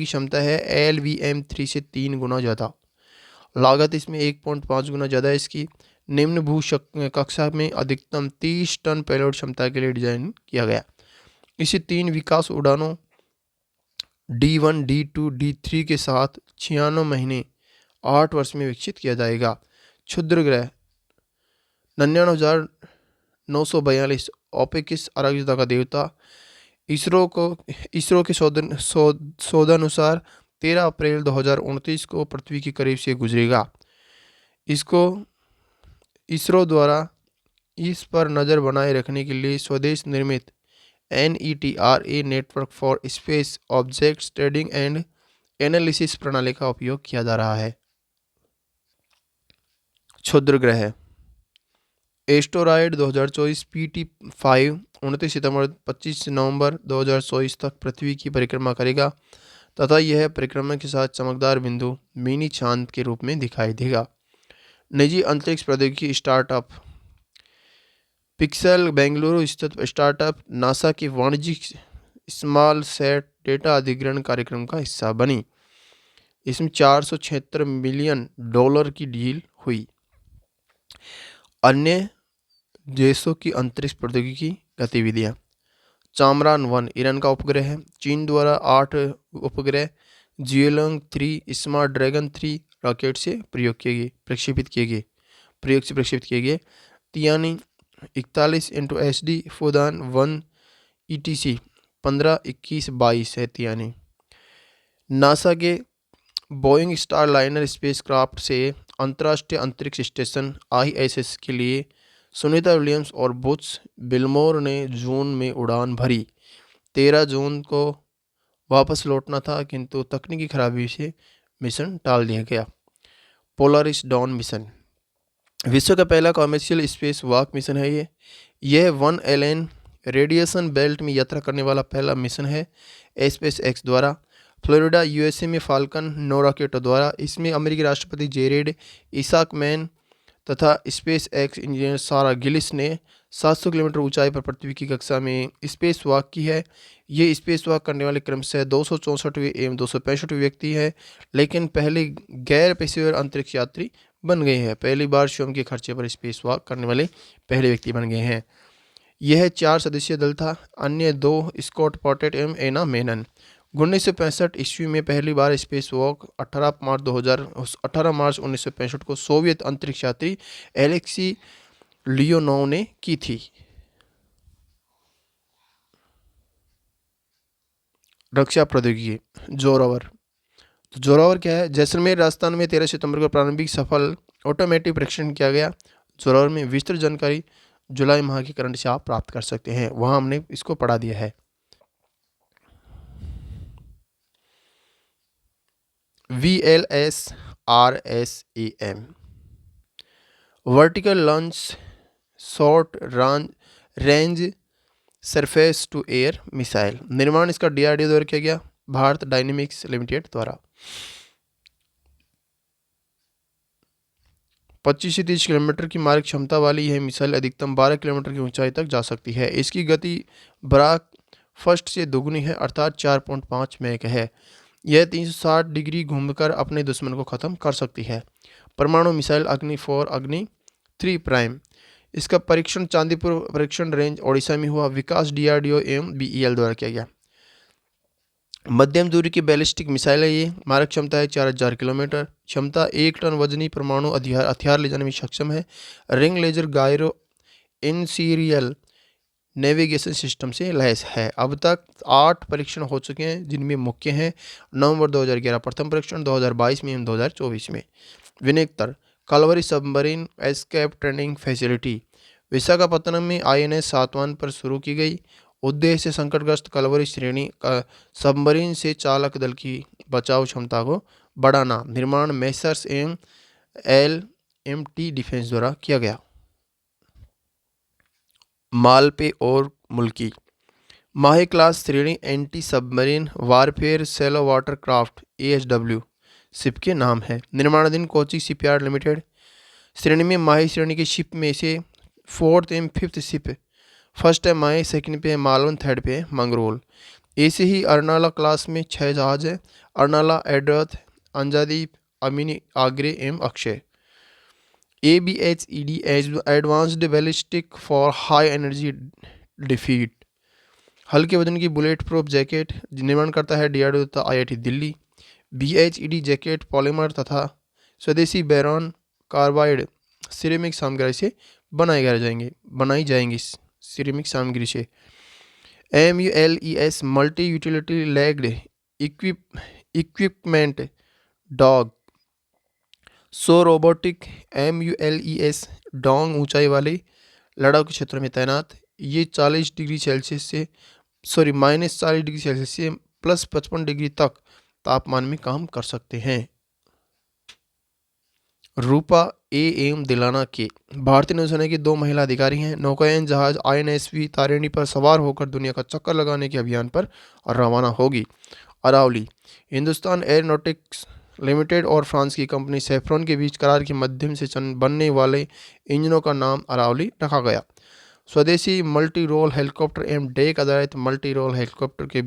क्षमता है LVM-3 से 3 गुना ज़्यादा। लागत इसमें 1.5 गुना ज़्यादा है इसकी। निम्न भू कक्षा में अधिकतम 30 टन पेलोड क्षमता के लिए डिजाइन किया गया। इसे 3 विकास उड़ानों D1, D2, D3 के साथ 96 महीने 8 वर्ष में विकसित किया जाएगा। क्षुद्र ग्रह 99,942 ओपेकिस अराजकता का देवता। इसरो के शोधानुसार 13 अप्रैल 2029 को पृथ्वी के करीब से गुजरेगा। इसरो द्वारा इस पर नज़र बनाए रखने के लिए स्वदेश निर्मित NETRA network for space objects trading and analysis प्रणाली का उपयोग किया जा रहा है। क्षुद्र ग्रह एस्टेरॉयड 2024 PT5 29 सितंबर 25 नवंबर 2024 तक पृथ्वी की परिक्रमा करेगा तथा यह परिक्रमा के साथ चमकदार बिंदु मिनी चांद के रूप में दिखाई देगा। निजी अंतरिक्ष प्रौद्योगिकी स्टार्टअप पिक्सेल बेंगलुरु स्थित स्टार्टअप नासा के वाणिज्यिक स्मॉल सैट डेटा अधिग्रहण कार्यक्रम का हिस्सा बनी। इसमें $476 मिलियन की डील हुई। अन्य देशों की अंतरिक्ष प्रौद्योगिकी गतिविधियां। चामरान-1 ईरान का उपग्रह है। चीन द्वारा 8 उपग्रह जियोलोंग 3 स्मार्ट ड्रैगन 3 रॉकेट से प्रक्षेपित किए गए। तियानी 41 × SD फूदान 1 ETC 15, 21, 22 है तियानी। नासा के बोइंग स्टारलाइनर स्पेसक्राफ्ट से अंतर्राष्ट्रीय अंतरिक्ष स्टेशन ISS के लिए सुनीता विलियम्स और बुच बिल्मोर ने जून में उड़ान भरी। 13 जून को वापस लौटना था किंतु तकनीकी खराबी से मिशन टाल दिया गया। पोलारिस डॉन मिशन विश्व का पहला कॉमर्शियल स्पेस वॉक मिशन है। यह 1 एलन रेडिएशन बेल्ट में यात्रा करने वाला पहला मिशन है SpaceX द्वारा। फ्लोरिडा USA में फाल्कन 9 रॉकेटों द्वारा। इसमें अमेरिकी राष्ट्रपति जेरेड इसाकमैन तथा SpaceX इंजीनियर सारा गिलिस ने 700 किलोमीटर ऊंचाई पर पृथ्वी की कक्षा में स्पेस वॉक की है। ये स्पेस वॉक करने वाले क्रमशः 264वें एवं 265वें व्यक्ति है, लेकिन पहले गैर पेशेवर अंतरिक्ष यात्री बन गए हैं। पहली बार स्वयं के खर्चे पर स्पेस वॉक करने वाले पहले व्यक्ति बन गए हैं। यह 4 सदस्यीय दल था। अन्य 2 स्कॉट पॉटेट एवं एना मेनन। 1965 ईस्वी में पहली बार स्पेस वॉक 18 मार्च 1965 को सोवियत अंतरिक्ष यात्री एलेक्सी लियोनोव ने की थी। रक्षा प्रौद्योगिकी जोरावर। तो जोरावर क्या है? जैसलमेर राजस्थान में 13 सितंबर को प्रारंभिक सफल ऑटोमेटिक परीक्षण किया गया। जोरावर में विस्तृत जानकारी जुलाई माह के करंट से आप प्राप्त कर सकते हैं, वहां हमने इसको पढ़ा दिया है। VLSRSAM vertical launch short range surface to air missile. निर्माण इसका DRDO द्वारा किया गया, भारत डायनेमिक्स लिमिटेड द्वारा। 25 से 30 किलोमीटर की मारक क्षमता वाली यह मिसाइल अधिकतम 12 किलोमीटर की ऊंचाई तक जा सकती है। इसकी गति ब्राक फर्स्ट से दोगुनी है अर्थात 4.5 मैक है। यह 360 डिग्री घूमकर अपने दुश्मन को ख़त्म कर सकती है। परमाणु मिसाइल अग्नि 4 अग्नि 3 प्राइम। इसका परीक्षण चांदीपुर परीक्षण रेंज ओडिशा में हुआ। विकास DRDO एवं BEL द्वारा किया गया। मध्यम दूरी की बैलिस्टिक मिसाइल है ये। मारक क्षमता है 4000 किलोमीटर। क्षमता 1 टन वजनी परमाणु हथियार ले जाने में सक्षम है। Ring laser gyro in serial navigation system से लैस है। अब तक 8 परीक्षण हो चुके हैं जिनमें मुख्य हैं नवंबर 2011 प्रथम परीक्षण, 2022 में एवं 2024 में। विनिर्माण Kalvari submarine escape training facility Visakhapatnam में INS सातवान पर शुरू की गई। उद्देश्य संकटग्रस्त कलवरी श्रेणी का सबमरीन से चालक दल की बचाव क्षमता को बढ़ाना। निर्माण मेसर्स एवं LMT डिफेंस द्वारा किया गया। मालपे और मुल्की माहे क्लास श्रेणी anti submarine warfare shallow water craft ASW ship के नाम है। निर्माणाधीन कोची शिपयार्ड लिमिटेड। श्रेणी में माहे श्रेणी की शिप में से 4th एवं 5th शिप। फर्स्ट है माहे, सेकंड पे है मालवन, थर्ड पे है मंगरोल। ऐसे ही अर्नाला क्लास में 6 जहाज है। अर्नाला, एड्रथ, अंजादीप, अमिनी, आगरे एवं Akshay. ABHED advanced ballistic for high energy defeat हल्के वजन की बुलेट प्रूफ जैकेट निर्माण करता है DRDO तथा IIT Delhi. BHED jacket polymer तथा स्वदेशी बेरॉन कार्बाइड सिरेमिक सामग्री से बनाई जाएंगी सिरेमिक सामग्री से। MULES multi utility legged equipment dog सो रोबोटिक MULES डोंग ऊंचाई वाले लड़ाकू क्षेत्रों में तैनात। ये -40 डिग्री सेल्सियस से +55 डिग्री तक तापमान में काम कर सकते हैं। रूपा A एवं दिलाना के भारतीय नौसेना की 2 महिला अधिकारी हैं। नौकायन जहाज INSV तारिणी पर सवार होकर दुनिया का चक्कर लगाने के अभियान पर रवाना होगी। अरावली हिंदुस्तान एयरोनॉटिक्स लिमिटेड और फ्रांस की कंपनी सेफ्रॉन के बीच करार के माध्यम से बनने वाले इंजनों का नाम अरावली रखा गया। स्वदेशी मल्टी रोल हेलीकॉप्टर एवं डेक आधारित मल्टी रोल हेलीकॉप्टर के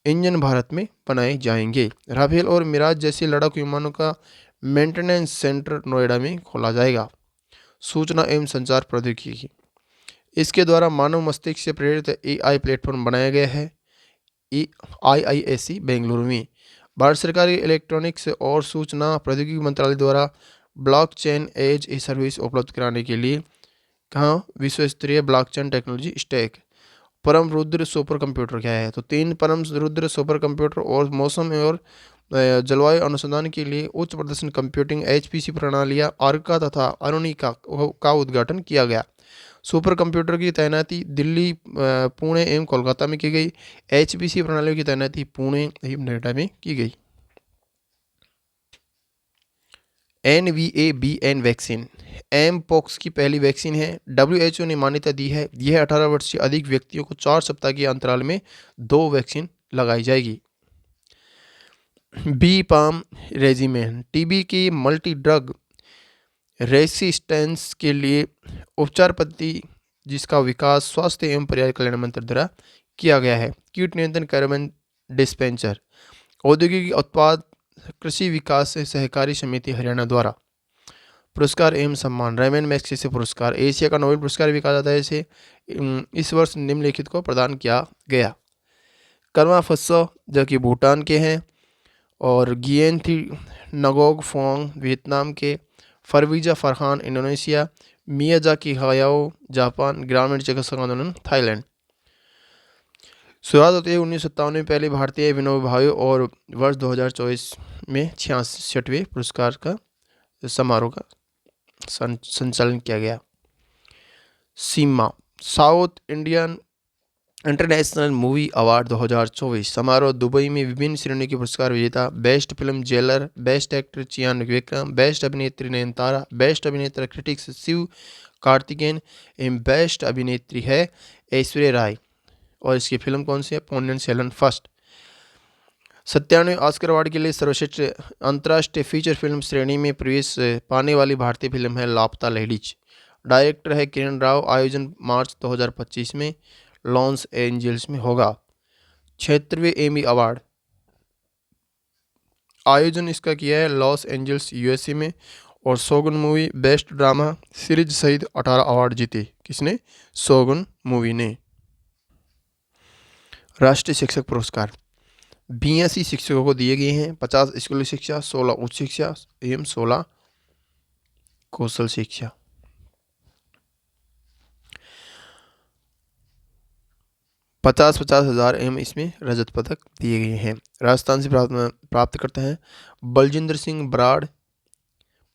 इंजन भारत में बनाए जाएंगे। राफेल और मिराज जैसे लड़ाकू विमानों का मेंटेनेंस सेंटर नोएडा में खोला जाएगा। सूचना एवं संचार प्रौद्योगिकी इसके द्वारा मानव मस्तिष्क से प्रेरित AI प्लेटफॉर्म बनाया गया है। IISc बेंगलुरु में भारत सरकार के इलेक्ट्रॉनिक्स और सूचना प्रौद्योगिकी मंत्रालय द्वारा ब्लॉकचेन एज ए सर्विस उपलब्ध कराने के लिए विश्व स्तरीय ब्लॉकचेन टेक्नोलॉजी स्टैक। परम रुद्र सुपर कंप्यूटर क्या है? तो 3 परम रुद्र सुपर कंप्यूटर और मौसम और जलवायु अनुसंधान के लिए उच्च प्रदर्शन कंप्यूटिंग HPC प्रणालियाँ अर्का तथा अरुणिका का उद्घाटन किया गया। सुपर कंप्यूटर की तैनाती दिल्ली, पुणे एवं कोलकाता में की गई। HPC प्रणालियों की तैनाती पुणे एवं नोएडा में की गई। NVABN वैक्सीन एमपॉक्स की पहली वैक्सीन है। WHO ने मान्यता दी है। यह 18 वर्ष से अधिक व्यक्तियों को 4 सप्ताह के अंतराल में 2 वैक्सीन लगाई जाएगी। BPAM रेजिमेन TB की मल्टी ड्रग रेसिस्टेंस के लिए उपचार पद्धति जिसका विकास स्वास्थ्य एवं परिवार कल्याण मंत्रालय द्वारा किया गया है। कीट नियंत्रण कार्बन डिस्पेंसर औद्योगिक उत्पाद कृषि विकास सहकारी समिति हरियाणा द्वारा। पुरस्कार एवं सम्मान रेमन मैग्सेसे पुरस्कार एशिया का नोबेल पुरस्कार भी कहा जाता है। इसे इस वर्ष निम्नलिखित को प्रदान किया गया। कर्मा फस्सो जो कि भूटान के हैं और गियन थी नगोग फोंग वियतनाम के, फरवीजा Farhan Indonesia, Miyazaki Hayao Japan, ग्रामीण चिकित्सक आंदोलन थाईलैंड। शुरुआत होती है 1957 में पहले भारतीय विनोबा भावे और वर्ष 2024 में 66वें पुरस्कार का समारोह का संचालन किया गया। SIIMA south Indian international movie award 2024 समारोह दुबई में विभिन्न श्रेणी के पुरस्कार विजेता। Best film Jailer, best actor Chiyaan Vikram, best अभिनेत्री नयनतारा, बेस्ट अभिनेता क्रिटिक्स शिव कार्तिकेयन एवं बेस्ट अभिनेत्री है ऐश्वर्या राय। और इसकी फिल्म कौन सी है? पोन्नियन सेल्वन फर्स्ट। 97वें ऑस्कर अवार्ड के लिए सर्वश्रेष्ठ अंतर्राष्ट्रीय फीचर फिल्म श्रेणी में प्रवेश पाने वाली भारतीय फिल्म है लापता लेडीज। डायरेक्टर है किरण राव। आयोजन मार्च 2025 में लॉस एंजल्स में होगा। 76वें एमी अवार्ड आयोजन इसका किया है लॉस एंजल्स यूएसए में। और shogun movie best drama series सहित 18 अवार्ड जीते। किसने? शोगुन मूवी ने। राष्ट्रीय शिक्षक पुरस्कार 82 शिक्षकों को दिए गए हैं। 50 स्कूली शिक्षा, 16 उच्च शिक्षा एवं 16 कौशल शिक्षा। पचास हज़ार एवं इसमें रजत पदक दिए गए हैं। राजस्थान से प्राप्त करते हैं बलजिंदर सिंह बराड़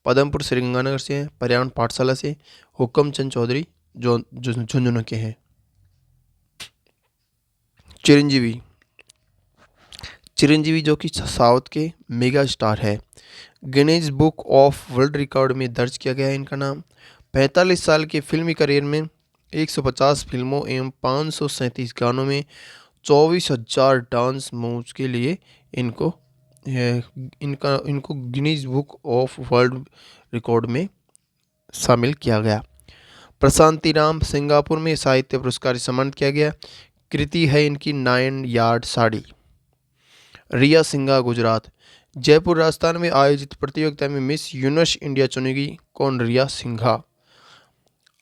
पदमपुर श्रीगंगानगर से हैं। पर्यावरण पाठशाला से हुक्म चंद चौधरी जो झुंझुनू के हैं। चिरंजीवी जो कि साउथ के मेगा स्टार है। Guinness book of world record में दर्ज किया गया है इनका नाम। 45 साल के फिल्मी करियर में 150 फिल्मों एवं 537 गानों में 24,000 डांस मूव्स के लिए इनको Guinness book of world record में शामिल किया गया। प्रशांति राम सिंगापुर में साहित्य पुरस्कार से सम्मानित किया गया। कृति है इनकी 9 यार्ड साड़ी। रिया सिंघा गुजरात। जयपुर राजस्थान में आयोजित प्रतियोगिता में मिस यूनिवर्स इंडिया चुनेगी कौन? रिया सिंघा।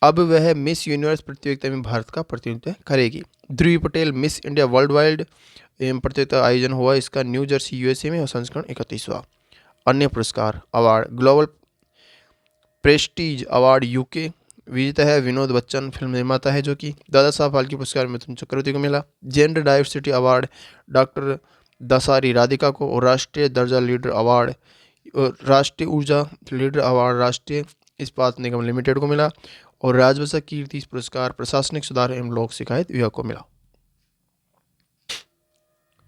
अब वह मिस यूनिवर्स प्रतियोगिता में भारत का प्रतिनिधित्व करेगी। Dhruvi Patel miss India worldwide एवं प्रतियोगिता आयोजन हुआ इसका न्यू जर्सी यूएसए में और संस्करण 31वां। अन्य पुरस्कार award global Prestige award UK विजेता है विनोद बच्चन फिल्म निर्माता है जो कि दादा साहब फाल्के पुरस्कार मिथुन चक्रवर्ती को मिला। Gender diversity award doctor Dasari Radhika को। और राष्ट्रीय दर्जा लीडर अवार्ड राष्ट्रीय ऊर्जा लीडर अवार्ड राष्ट्रीय इस्पात निगम लिमिटेड को मिला। और राजभाषा कीर्ति पुरस्कार प्रशासनिक सुधार एवं लोक शिकायत विभाग को मिला।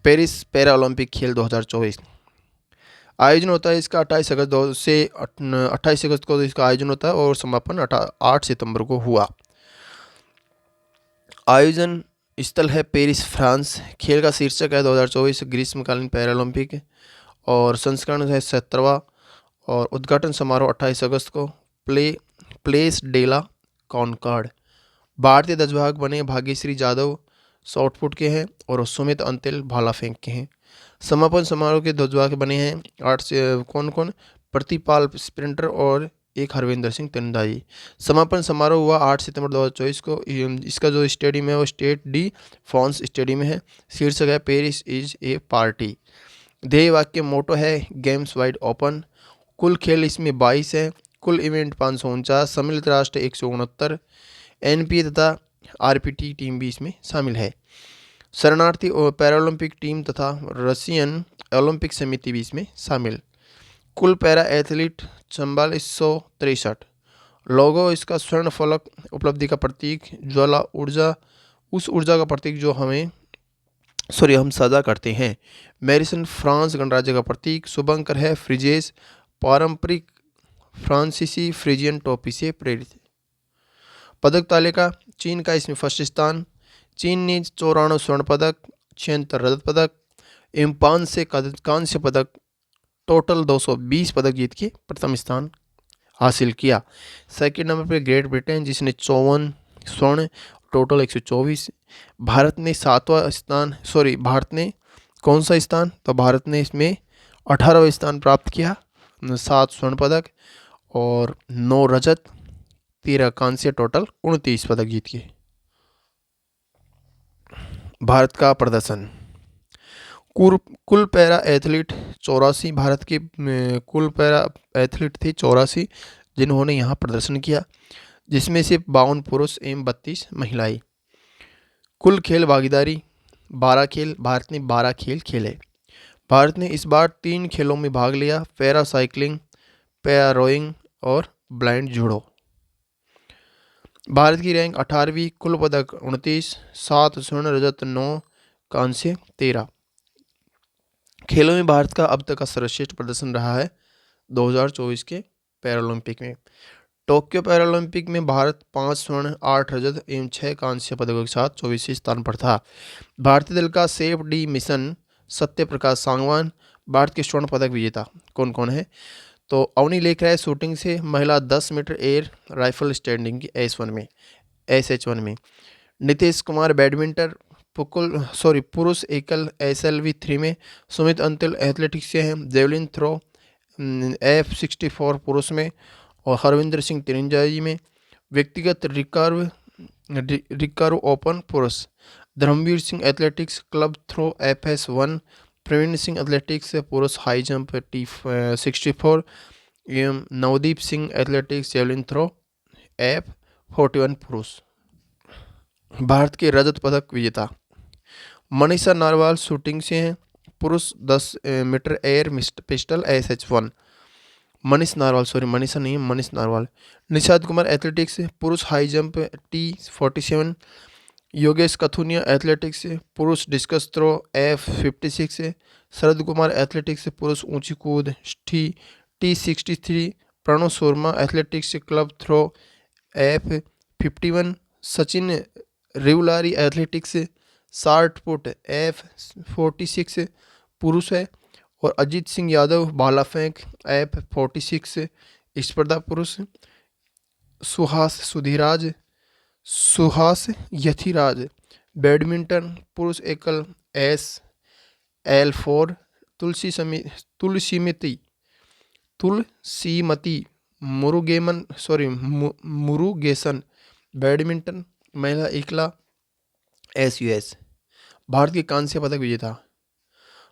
पेरिस पैरा ओलंपिक खेल 2024 आयोजन होता है इसका 28 अगस्त से 28 अगस्त को इसका आयोजन होता है और समापन 8 सितंबर को हुआ। आयोजन स्थल है पेरिस फ्रांस। खेल का शीर्षक है 2024 ग्रीष्मकालीन पैरालंपिक और संस्करण है 17वां। और उद्घाटन समारोह 28 अगस्त को प्लेस डेला कॉनकॉर्ड। भारतीय ध्वजवाहक बने भाग्यश्री जाधव शॉटपुट के हैं और सुमित अंतिल भाला फेंक के हैं। समापन समारोह के ध्वजवाहक बने हैं 8 से कौन? प्रतिपाल स्प्रिंटर और एक हरविंदर सिंह तीरंदाजी। समापन समारोह हुआ 8 सितंबर 2024 को। इसका जो स्टेडियम है वो स्टेड डी फ्रांस स्टेडियम है। शीर्षक है पेरिस इज ए पार्टी। ध्येय वाक्य मोटो है गेम्स वाइड ओपन। कुल खेल इसमें 22 है। कुल इवेंट 549। सम्मिलित राष्ट्र 169। एनपीए तथा आरपीटी टीम भी इसमें शामिल है। शरणार्थी और पैरालंपिक टीम तथा रशियन ओलंपिक समिति भी इसमें शामिल। कुल पैरा एथलीट 4463। लोगो इसका स्वर्ण फलक उपलब्धि का प्रतीक ज्वाला ऊर्जा उस ऊर्जा का प्रतीक जो हम साझा करते हैं। मैरिसन फ्रांस गणराज्य का प्रतीक। शुभंकर है फ्रिजेस पारंपरिक फ्रांसीसी फ्रिजियन टोपी से प्रेरित। पदक तालिका चीन का इसमें फर्स्ट स्थान। चीन ने 94 स्वर्ण पदक 76 रजत पदक एवं 5 से कांस्य पदक टोटल 220 पदक जीत के प्रथम स्थान हासिल किया। सेकंड नंबर पर ग्रेट ब्रिटेन जिसने 54 स्वर्ण टोटल 124। भारत ने भारत ने कौन सा स्थान? तो भारत ने इसमें 18वां स्थान प्राप्त किया। 7 स्वर्ण पदक और 9 रजत 13 कांस्य टोटल 29 पदक जीत के। भारत का प्रदर्शन कुल पैरा एथलीट 84। भारत के कुल पैरा एथलीट थे 84 जिन्होंने यहाँ प्रदर्शन किया, जिसमें से 52 पुरुष एवं 32 महिलाएं। कुल खेल भागीदारी 12 खेल। भारत ने 12 खेल खेले। भारत ने इस बार 3 खेलों में भाग लिया, पैरा साइकिलिंग, पैरा रोइंग और ब्लाइंड जूडो। भारत की रैंक 18वीं। कुल पदक 29, 7 स्वर्ण रजत 9 कांस्य 13। खेलों में भारत का अब तक का सर्वश्रेष्ठ प्रदर्शन रहा है 2024 के पैरालंपिक में। टोक्यो पैरालंपिक में भारत 5 स्वर्ण 8 रजत एवं 6 कांस्य पदकों के साथ 24वें स्थान पर था। भारतीय दल का safe D mission Satya Prakash Sangwan Bharat के स्वर्ण पदक विजेता कौन कौन है? तो अवनी लेख रहा है शूटिंग से महिला 10 मीटर एयर राइफल स्टैंडिंग की SH1 में। नीतीश कुमार बैडमिंटन पुरुष एकल SLV3 में। सुमित अंतिल एथलेटिक्स से हैं। जेवलिन थ्रो F64 पुरुष में और हरविंदर सिंह तीरंदाजी में। व्यक्तिगत रिकर्व ओपन पुरुष। Dharamvir Singh athletics club throw FS1। Praveen Singh athletics पुरुष हाई जंप T64 एवं Navdeep Singh athletics javelin throw F41 पुरुष। भारत के रजत पदक विजेता मनीषा नारवाल शूटिंग से हैं। पुरुष 10 metre air pistol SH1। Manisha Narwal. Nishad Kumar athletics पुरुष high jump T47। Yogesh Kathuniya athletics पुरुष discus throw F56। Sharad Kumar athletics पुरुष ऊंची कूद T63। Pranav Sharma athletics club throw F51। Sachin Khilari athletics shot put F46 पुरुष है और अजीत सिंह यादव भाला फेंक F46 स्पर्धा पुरुष। सुहास यथिराज बैडमिंटन पुरुष एकल SL4। तुलसीमती मुरुगेसन बैडमिंटन महिला एकला SUS। भारत के कांस्य पदक विजेता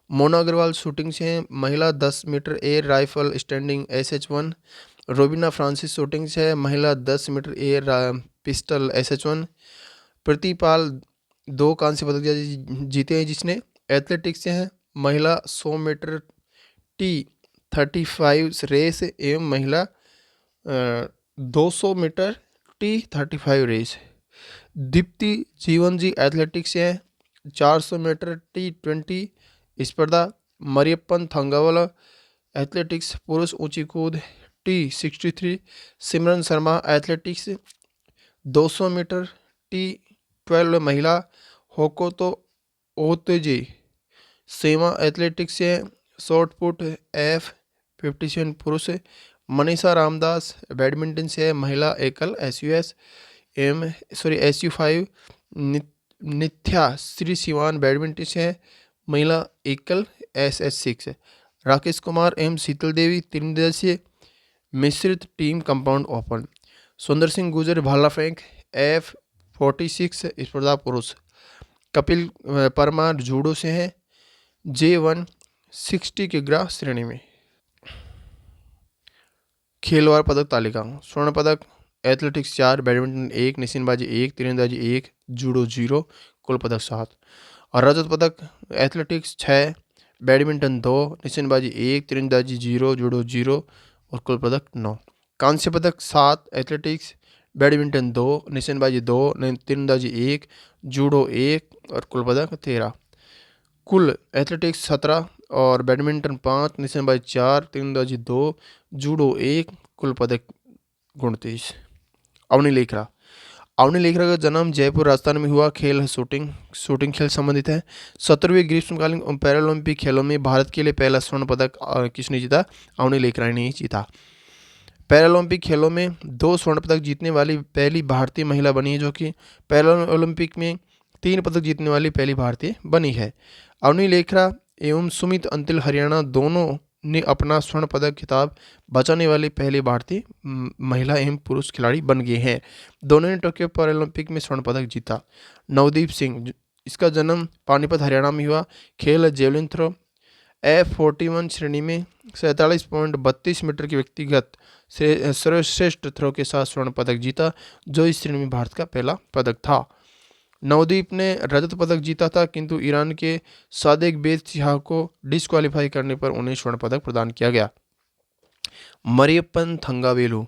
मोना अग्रवाल शूटिंग से हैं। महिला 10 metre air rifle standing SH1। Rubina Francis shooting से है। महिला 10 मीटर एयर पिस्टल SH1। प्रतिपाल 2 कांस्य पदक जीते हैं जिसने एथलेटिक्स से हैं। महिला 100 मीटर T35 रेस एवं महिला 200 मीटर T35 रेस। दीप्ति जीवन जी एथलेटिक्स से हैं। 400 मीटर T20 स्पर्धा। मरियप्पन थंगावला एथलेटिक्स पुरुष ऊंची कूद T63। सिमरन शर्मा एथलेटिक्स 200 मीटर T12 महिला। होकोतो ओतेजे सेमा एथलेटिक्स से शॉर्ट पुट F57 पुरुष। मनीषा रामदास बैडमिंटन से महिला एकल SU5। नित्या श्री सिवान बैडमिंटन से महिला एकल SH6। राकेश कुमार शीतल देवी तीरंदाजी से मिश्रित टीम कंपाउंड ओपन। सुंदर सिंह गुर्जर भाला फेंक F46 स्पर्धा पुरुष। कपिल परमार जूडो से हैं J160 किग्रा श्रेणी में। खेलवार पदक तालिका स्वर्ण पदक एथलेटिक्स 4, बैडमिंटन 1, निशानेबाजी 1, तीरंदाजी 1, जूडो 0, कुल पदक 7। और रजत पदक एथलेटिक्स 6, बैडमिंटन 2, निशानेबाजी 1, तीरंदाजी 0, जूडो 0 और कुल पदक 9। कांस्य पदक 7 एथलेटिक्स, बैडमिंटन 2, निशानेबाजी 2, तीरंदाजी 1, जूडो 1 और कुल पदक 13। कुल एथलेटिक्स 17 और बैडमिंटन 5, निशानेबाजी 4, तीरंदाजी 2, जूडो 1, कुल पदक 29। अवनी लेखरा का जन्म जयपुर राजस्थान में हुआ। खेल है शूटिंग खेल संबंधित है। 17वीं ग्रीष्मकालीन पैरालंपिक खेलों में भारत के लिए पहला स्वर्ण पदक किसने जीता? अवनी लेखरा ने जीता। पैरालंपिक खेलों में 2 स्वर्ण पदक जीतने वाली पहली भारतीय महिला बनी है, जो कि पैरालंपिक में 3 पदक जीतने वाली पहली भारतीय बनी है। अवनी लेखरा एवं सुमित अंतिल हरियाणा दोनों ने अपना स्वर्ण पदक खिताब बचाने वाली पहली भारतीय महिला एवं पुरुष खिलाड़ी बन गए हैं। दोनों ने टोक्यो पैरालंपिक में स्वर्ण पदक जीता। नवदीप सिंह, इसका जन्म पानीपत हरियाणा में हुआ। खेल है जेवलिन थ्रो, F41 श्रेणी में 47.32 मीटर की व्यक्तिगत सर्वश्रेष्ठ थ्रो के साथ स्वर्ण पदक जीता, जो इस श्रेणी में भारत का पहला पदक था। नवदीप ने रजत पदक जीता था, किंतु ईरान के सादेक बेदशिहाह को डिस्क्वालीफाई करने पर उन्हें स्वर्ण पदक प्रदान किया गया। मरियप्पन थंगावेलु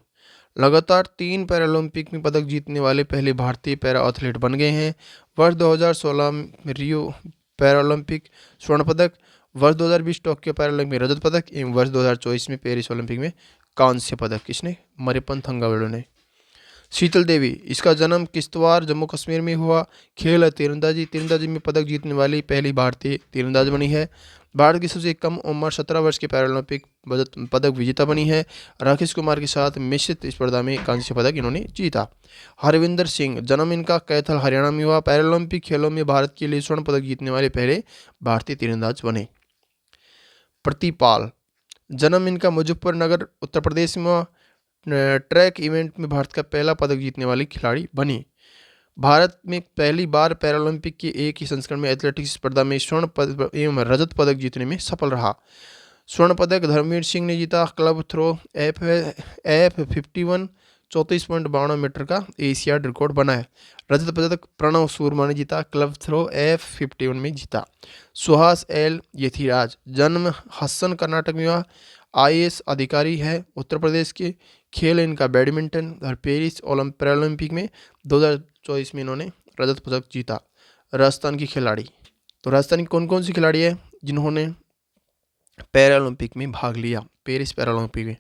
लगातार 3 पैरालंपिक में पदक जीतने वाले पहले भारतीय पैरा एथलीट बन गए हैं। वर्ष 2016 में रियो पैरालंपिक स्वर्ण पदक, वर्ष 2020 टोक्यो पैरालंपिक में रजत पदक एवं वर्ष 2024 में पेरिस ओलंपिक में कांस्य पदक किसने? मरियप्पन थंगावेलु ने। शीतल देवी, इसका जन्म किश्तवाड़ जम्मू कश्मीर में हुआ। खेल है तीरंदाजी। तीरंदाजी में पदक जीतने वाली पहली भारतीय तीरंदाज बनी है। भारत की सबसे कम उम्र 17 वर्ष के पैरालंपिक पदक विजेता बनी है। राकेश कुमार के साथ मिश्रित स्पर्धा में कांस्य पदक इन्होंने जीता। हरविंदर सिंह, जन्म इनका कैथल हरियाणा में हुआ। पैरालंपिक खेलों में भारत के लिए स्वर्ण पदक जीतने वाले पहले भारतीय तीरंदाज बने। प्रतिपाल, जन्म इनका मुजफ्फरनगर उत्तर प्रदेश में हुआ। ट्रैक इवेंट में भारत का पहला पदक जीतने वाली खिलाड़ी बनी। भारत में पहली बार पैरालंपिक के एक ही संस्करण में एथलेटिक्स स्पर्धा में स्वर्ण पदक एवं रजत पदक जीतने में सफल रहा। स्वर्ण पदक धर्मवीर सिंह ने जीता। क्लब थ्रो F51 34.52 मीटर का एशियाड रिकॉर्ड बना है। रजत पदक प्रणव सूरमा ने जीता। क्लब थ्रो F51 में जीता। सुहास एल यथिराज, जन्म हसन कर्नाटक में हुआ। IAS अधिकारी है उत्तर प्रदेश के। खेल इनका बैडमिंटन और पेरिस पैरालंपिक में 2024 में इन्होंने रजत पदक जीता। राजस्थान की खिलाड़ी, तो राजस्थान की कौन कौन सी खिलाड़ी है जिन्होंने पैरालंपिक में भाग लिया, पेरिस पैरालंपिक में?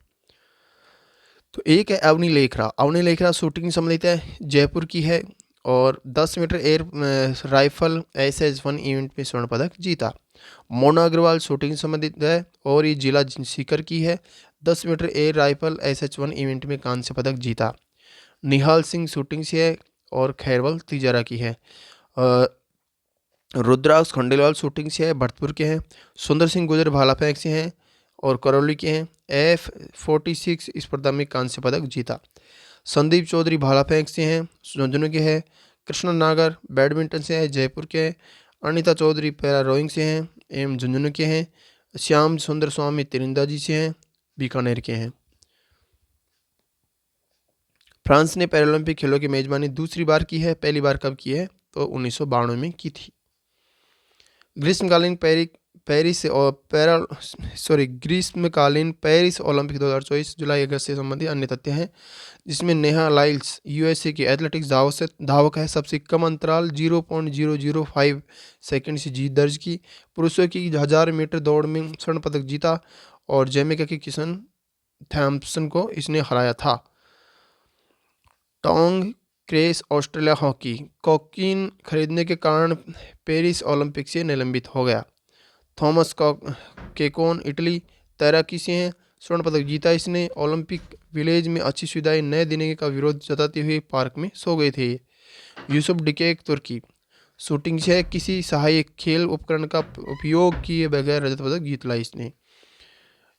तो एक है अवनी लेखरा। अवनी लेखरा शूटिंग संबंधित है, जयपुर की है और 10 metre air rifle SS1 event में स्वर्ण पदक जीता। मोना अग्रवाल शूटिंग संबंधित है और ये जिला सीकर की है। 10 metre air rifle SH1 event में कांस्य पदक जीता। निहाल सिंह शूटिंग से है और खैरवल तिजारा की है। रुद्राक्ष खंडेलवाल शूटिंग से है, भरतपुर के हैं। सुंदर सिंह गुजर भाला फेंक से हैं और करौली के हैं। F46 स्पर्धा में कांस्य पदक जीता। संदीप चौधरी भाला फेंक से हैं, झुंझुनू के हैं। कृष्ण नागर बैडमिंटन से है, जयपुर के हैं। अनिता चौधरी पैरा रोइंग से हैं एवं झुंझुनू के हैं। श्याम सुंदर स्वामी तीरंदाजी से हैं, बीकानेर के हैं। फ्रांस ने पैरालंपिक खेलों की मेजबानी दूसरी बार की है। पहली बार कब की है? तो 1992 में की थी। ग्रीष्मकालीन ग्रीष्मकालीन पेरिस ओलंपिक 2024 जुलाई अगस्त से संबंधित अन्य तथ्य हैं, जिसमें नेहा लाइल्स USA की एथलेटिक्स धावक है। सबसे कम अंतराल 0.005 सेकंड से जीत दर्ज की। पुरुषों की 1000 मीटर दौड़ में स्वर्ण पदक जीता और जमैका के किशन थॉम्पसन को इसने हराया था। Tong cress Australia hockey, cocaine खरीदने के कारण पेरिस ओलंपिक से निलंबित हो गया। थॉमस केकोन इटली तैराकी से हैं, स्वर्ण पदक जीता इसने। ओलंपिक विलेज में अच्छी सुविधाएं न देने का विरोध जताते हुए पार्क में सो गए थे। यूसुफ डिकेक तुर्की शूटिंग से किसी सहायक खेल उपकरण का उपयोग किए बगैर रजत पदक जीत ला इसने।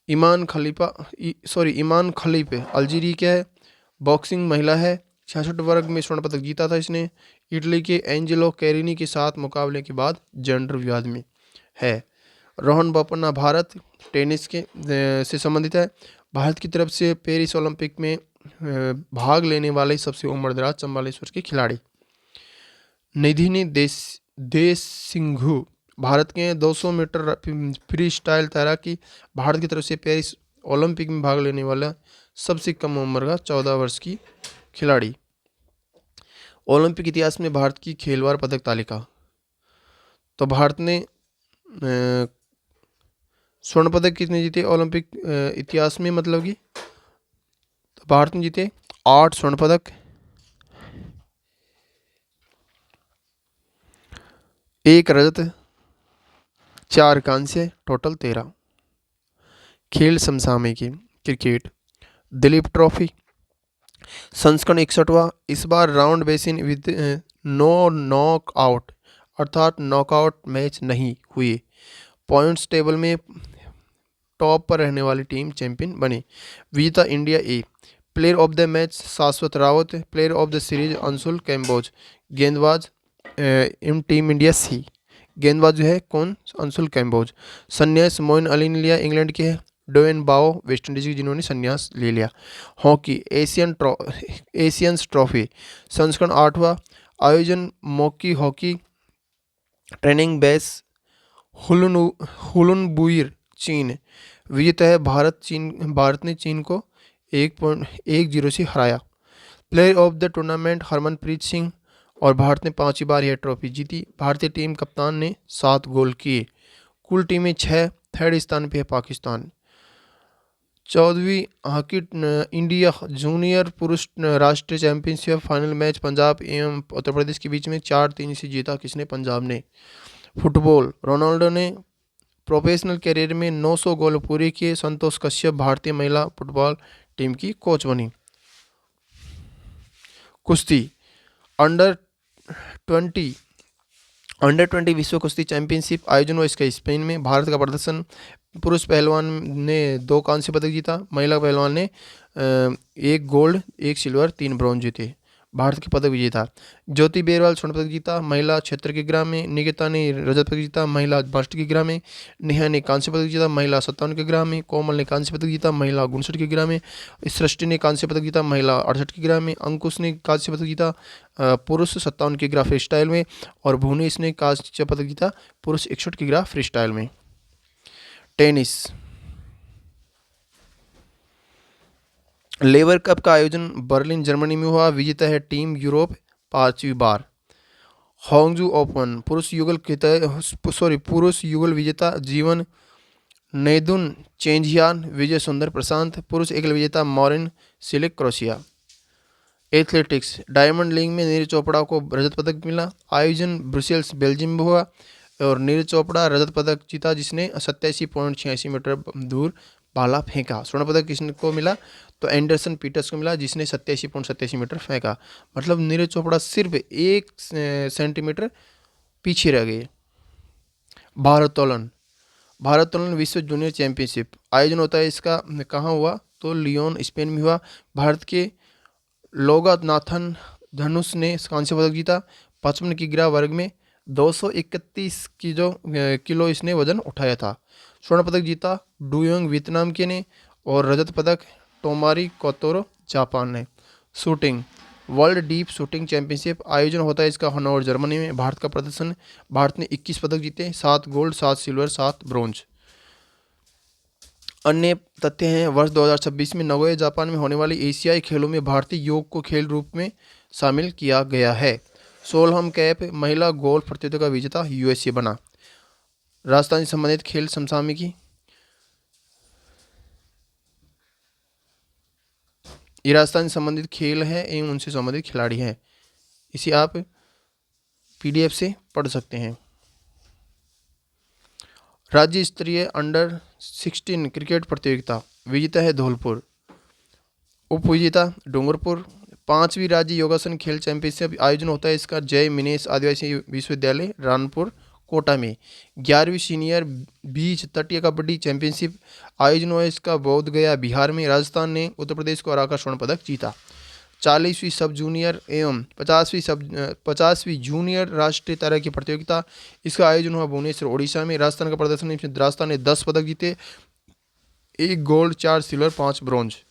ईमान खलीफ अल्जीरी के है, बॉक्सिंग महिला है। 66 वर्ग में स्वर्ण पदक जीता था इसने। इटली के एंजेलो कैरिनी के साथ मुकाबले के बाद जेंडर विवाद में है। रोहन बोपन्ना भारत टेनिस के से संबंधित है। भारत की तरफ से पेरिस ओलंपिक में भाग लेने वाले सबसे उम्रदराज 44 वर्ष के खिलाड़ी। निधिनी देश सिंघू भारत के 200 मीटर फ्री स्टाइल तैराकी। भारत की तरफ से पेरिस ओलंपिक में भाग लेने वाला सबसे कम उम्र का 14 वर्ष की खिलाड़ी। ओलंपिक इतिहास में भारत की खेलवार पदक तालिका, तो भारत ने स्वर्ण पदक कितने जीते ओलंपिक इतिहास में, मतलब कि तो भारत ने जीते 8 स्वर्ण पदक, 1 रजत, 4 कांस्य, टोटल 13। खेल समसामयिकी क्रिकेट, दिलीप ट्रॉफी संस्करण 61वां। इस बार round basis with no knockout अर्थात नॉकआउट मैच नहीं हुए। पॉइंट्स टेबल में टॉप पर रहने वाली टीम चैंपियन बने। विजेता India A. Player of the match Shashwat Rawat. Player of the series Anshul Kamboj. गेंदबाज टीम इंडिया सी। गेंदबाज जो है कौन? अंशुल कैम्बोज। संन्यास मोइन अली ने लिया, इंग्लैंड के हैं। डोवेन बाओ वेस्ट इंडीज की, जिन्होंने संन्यास ले लिया। हॉकी एशियंस ट्रॉफी संस्करण 8वां। आयोजन मॉकी हॉकी ट्रेनिंग बेस हुलुनबुइर चीन। विजेता है भारत ने चीन को 1.10 से हराया। Player of the tournament Harmanpreet Singh और भारत ने 5वीं बार यह ट्रॉफी जीती। भारतीय टीम कप्तान ने 7 गोल किए। कुल टीमें 6। थर्ड स्थान पे है पाकिस्तान। 14वीं हॉकी इंडिया जूनियर पुरुष राष्ट्रीय चैंपियनशिप फाइनल मैच पंजाब एवं उत्तर प्रदेश के बीच में 4-3 से जीता किसने? पंजाब ने। फुटबॉल, रोनाल्डो ने प्रोफेशनल करियर में 900 गोल पूरे किए। संतोष कश्यप भारतीय महिला फुटबॉल टीम की कोच बनी। कुश्ती, अंडर 20 विश्व कुश्ती चैंपियनशिप आयोजन हुआ इसका स्पेन में। भारत का प्रदर्शन, पुरुष पहलवान ने 2 कांस्य पदक जीता, महिला पहलवान ने 1 गोल्ड 1 सिल्वर 3 ब्रॉन्ज जीते। भारत के पदक विजेता, ज्योति बेरवाल स्वर्ण पदक जीता महिला 76 किलोग्राम में, निकिता ने रजत पदक जीता महिला 62 किलोग्राम में, नेहा ने कांस्य पदक जीता महिला 57 किलोग्राम में, कोमल ने कांस्य पदक जीता महिला 59 किलोग्राम में, सृष्टि ने कांस्य पदक जीता महिला 68 किलोग्राम में, अंकुश ने कांस्य पदक जीता पुरुष 57 किलोग्राम फ्री स्टाइल में, और भुवनेश ने कांस्य पदक जीता पुरुष 61 किलोग्राम फ्री स्टाइल में। टेनिस, लेवर कप का आयोजन बर्लिन जर्मनी में हुआ। विजेता है टीम यूरोप 5वीं बार। हांगजू ओपन, पुरुष युगल विजेता जीवन नेदुन चेंजियान विजय सुंदर प्रशांत, पुरुष एकल विजेता मॉरिन सिलिक क्रोशिया। एथलेटिक्स, डायमंड लीग में नीरज चोपड़ा को रजत पदक मिला। आयोजन ब्रुसेल्स बेल्जियम में हुआ और नीरज चोपड़ा रजत पदक जीता जिसने 87.86 मीटर दूर भाला फेंका। स्वर्ण पदक किसको मिला? तो एंडरसन पीटर्स को मिला जिसने 87.87 मीटर फेंका। मतलब नीरज चोपड़ा सिर्फ 1 सेंटीमीटर पीछे रह गए। भारोत्तोलन विश्व जूनियर चैंपियनशिप आयोजन होता है इसका कहाँ हुआ? तो लियोन स्पेन में हुआ। भारत के लोगानाथन धनुष ने कांस्य पदक जीता। 55 किग्रा वर्ग में 231 किलो इसने वजन उठाया था। स्वर्ण पदक जीता डुयोंग वियतनाम के ने और रजत पदक टोमारी कोतोरो जापान ने। Shooting, world deep shooting championship आयोजन होता है इसका हनोवर जर्मनी में। भारत का प्रदर्शन, भारत ने 21 पदक जीते, 7 गोल्ड 7 सिल्वर 7 ब्रोंज। अन्य तथ्य हैं, वर्ष 2026 में नगोया जापान में होने वाली एशियाई खेलों में भारतीय योग को खेल रूप में शामिल किया गया है। सोलहम कैप महिला गोल्फ प्रतियोगिता का विजेता यूएसए बना। राजस्थान से संबंधित खेल समसामयिकी, ये राजस्थान से संबंधित खेल है एवं उनसे संबंधित खिलाड़ी हैं। इसे आप पीडीएफ से पढ़ सकते हैं। राज्य स्तरीय अंडर 16 क्रिकेट प्रतियोगिता विजेता है धौलपुर, उप विजेता डूंगरपुर। 5वीं राज्य योगासन खेल चैंपियनशिप आयोजन होता है इसका जय मिनेश आदिवासी विश्वविद्यालय रानपुर कोटा में। 11वीं सीनियर बीच तटीय कबड्डी चैंपियनशिप आयोजन हुआ इसका बोध गया बिहार में। राजस्थान ने उत्तर प्रदेश को हराकर स्वर्ण पदक जीता। 40वीं सब जूनियर एवं 50वीं जूनियर राष्ट्रीय तैराकी प्रतियोगिता इसका आयोजन हुआ भुवनेश्वर ओडिशा में। राजस्थान का प्रदर्शन, राजस्थान ने 10 पदक जीते, 1 गोल्ड 4 सिल्वर 5 ब्रॉन्ज।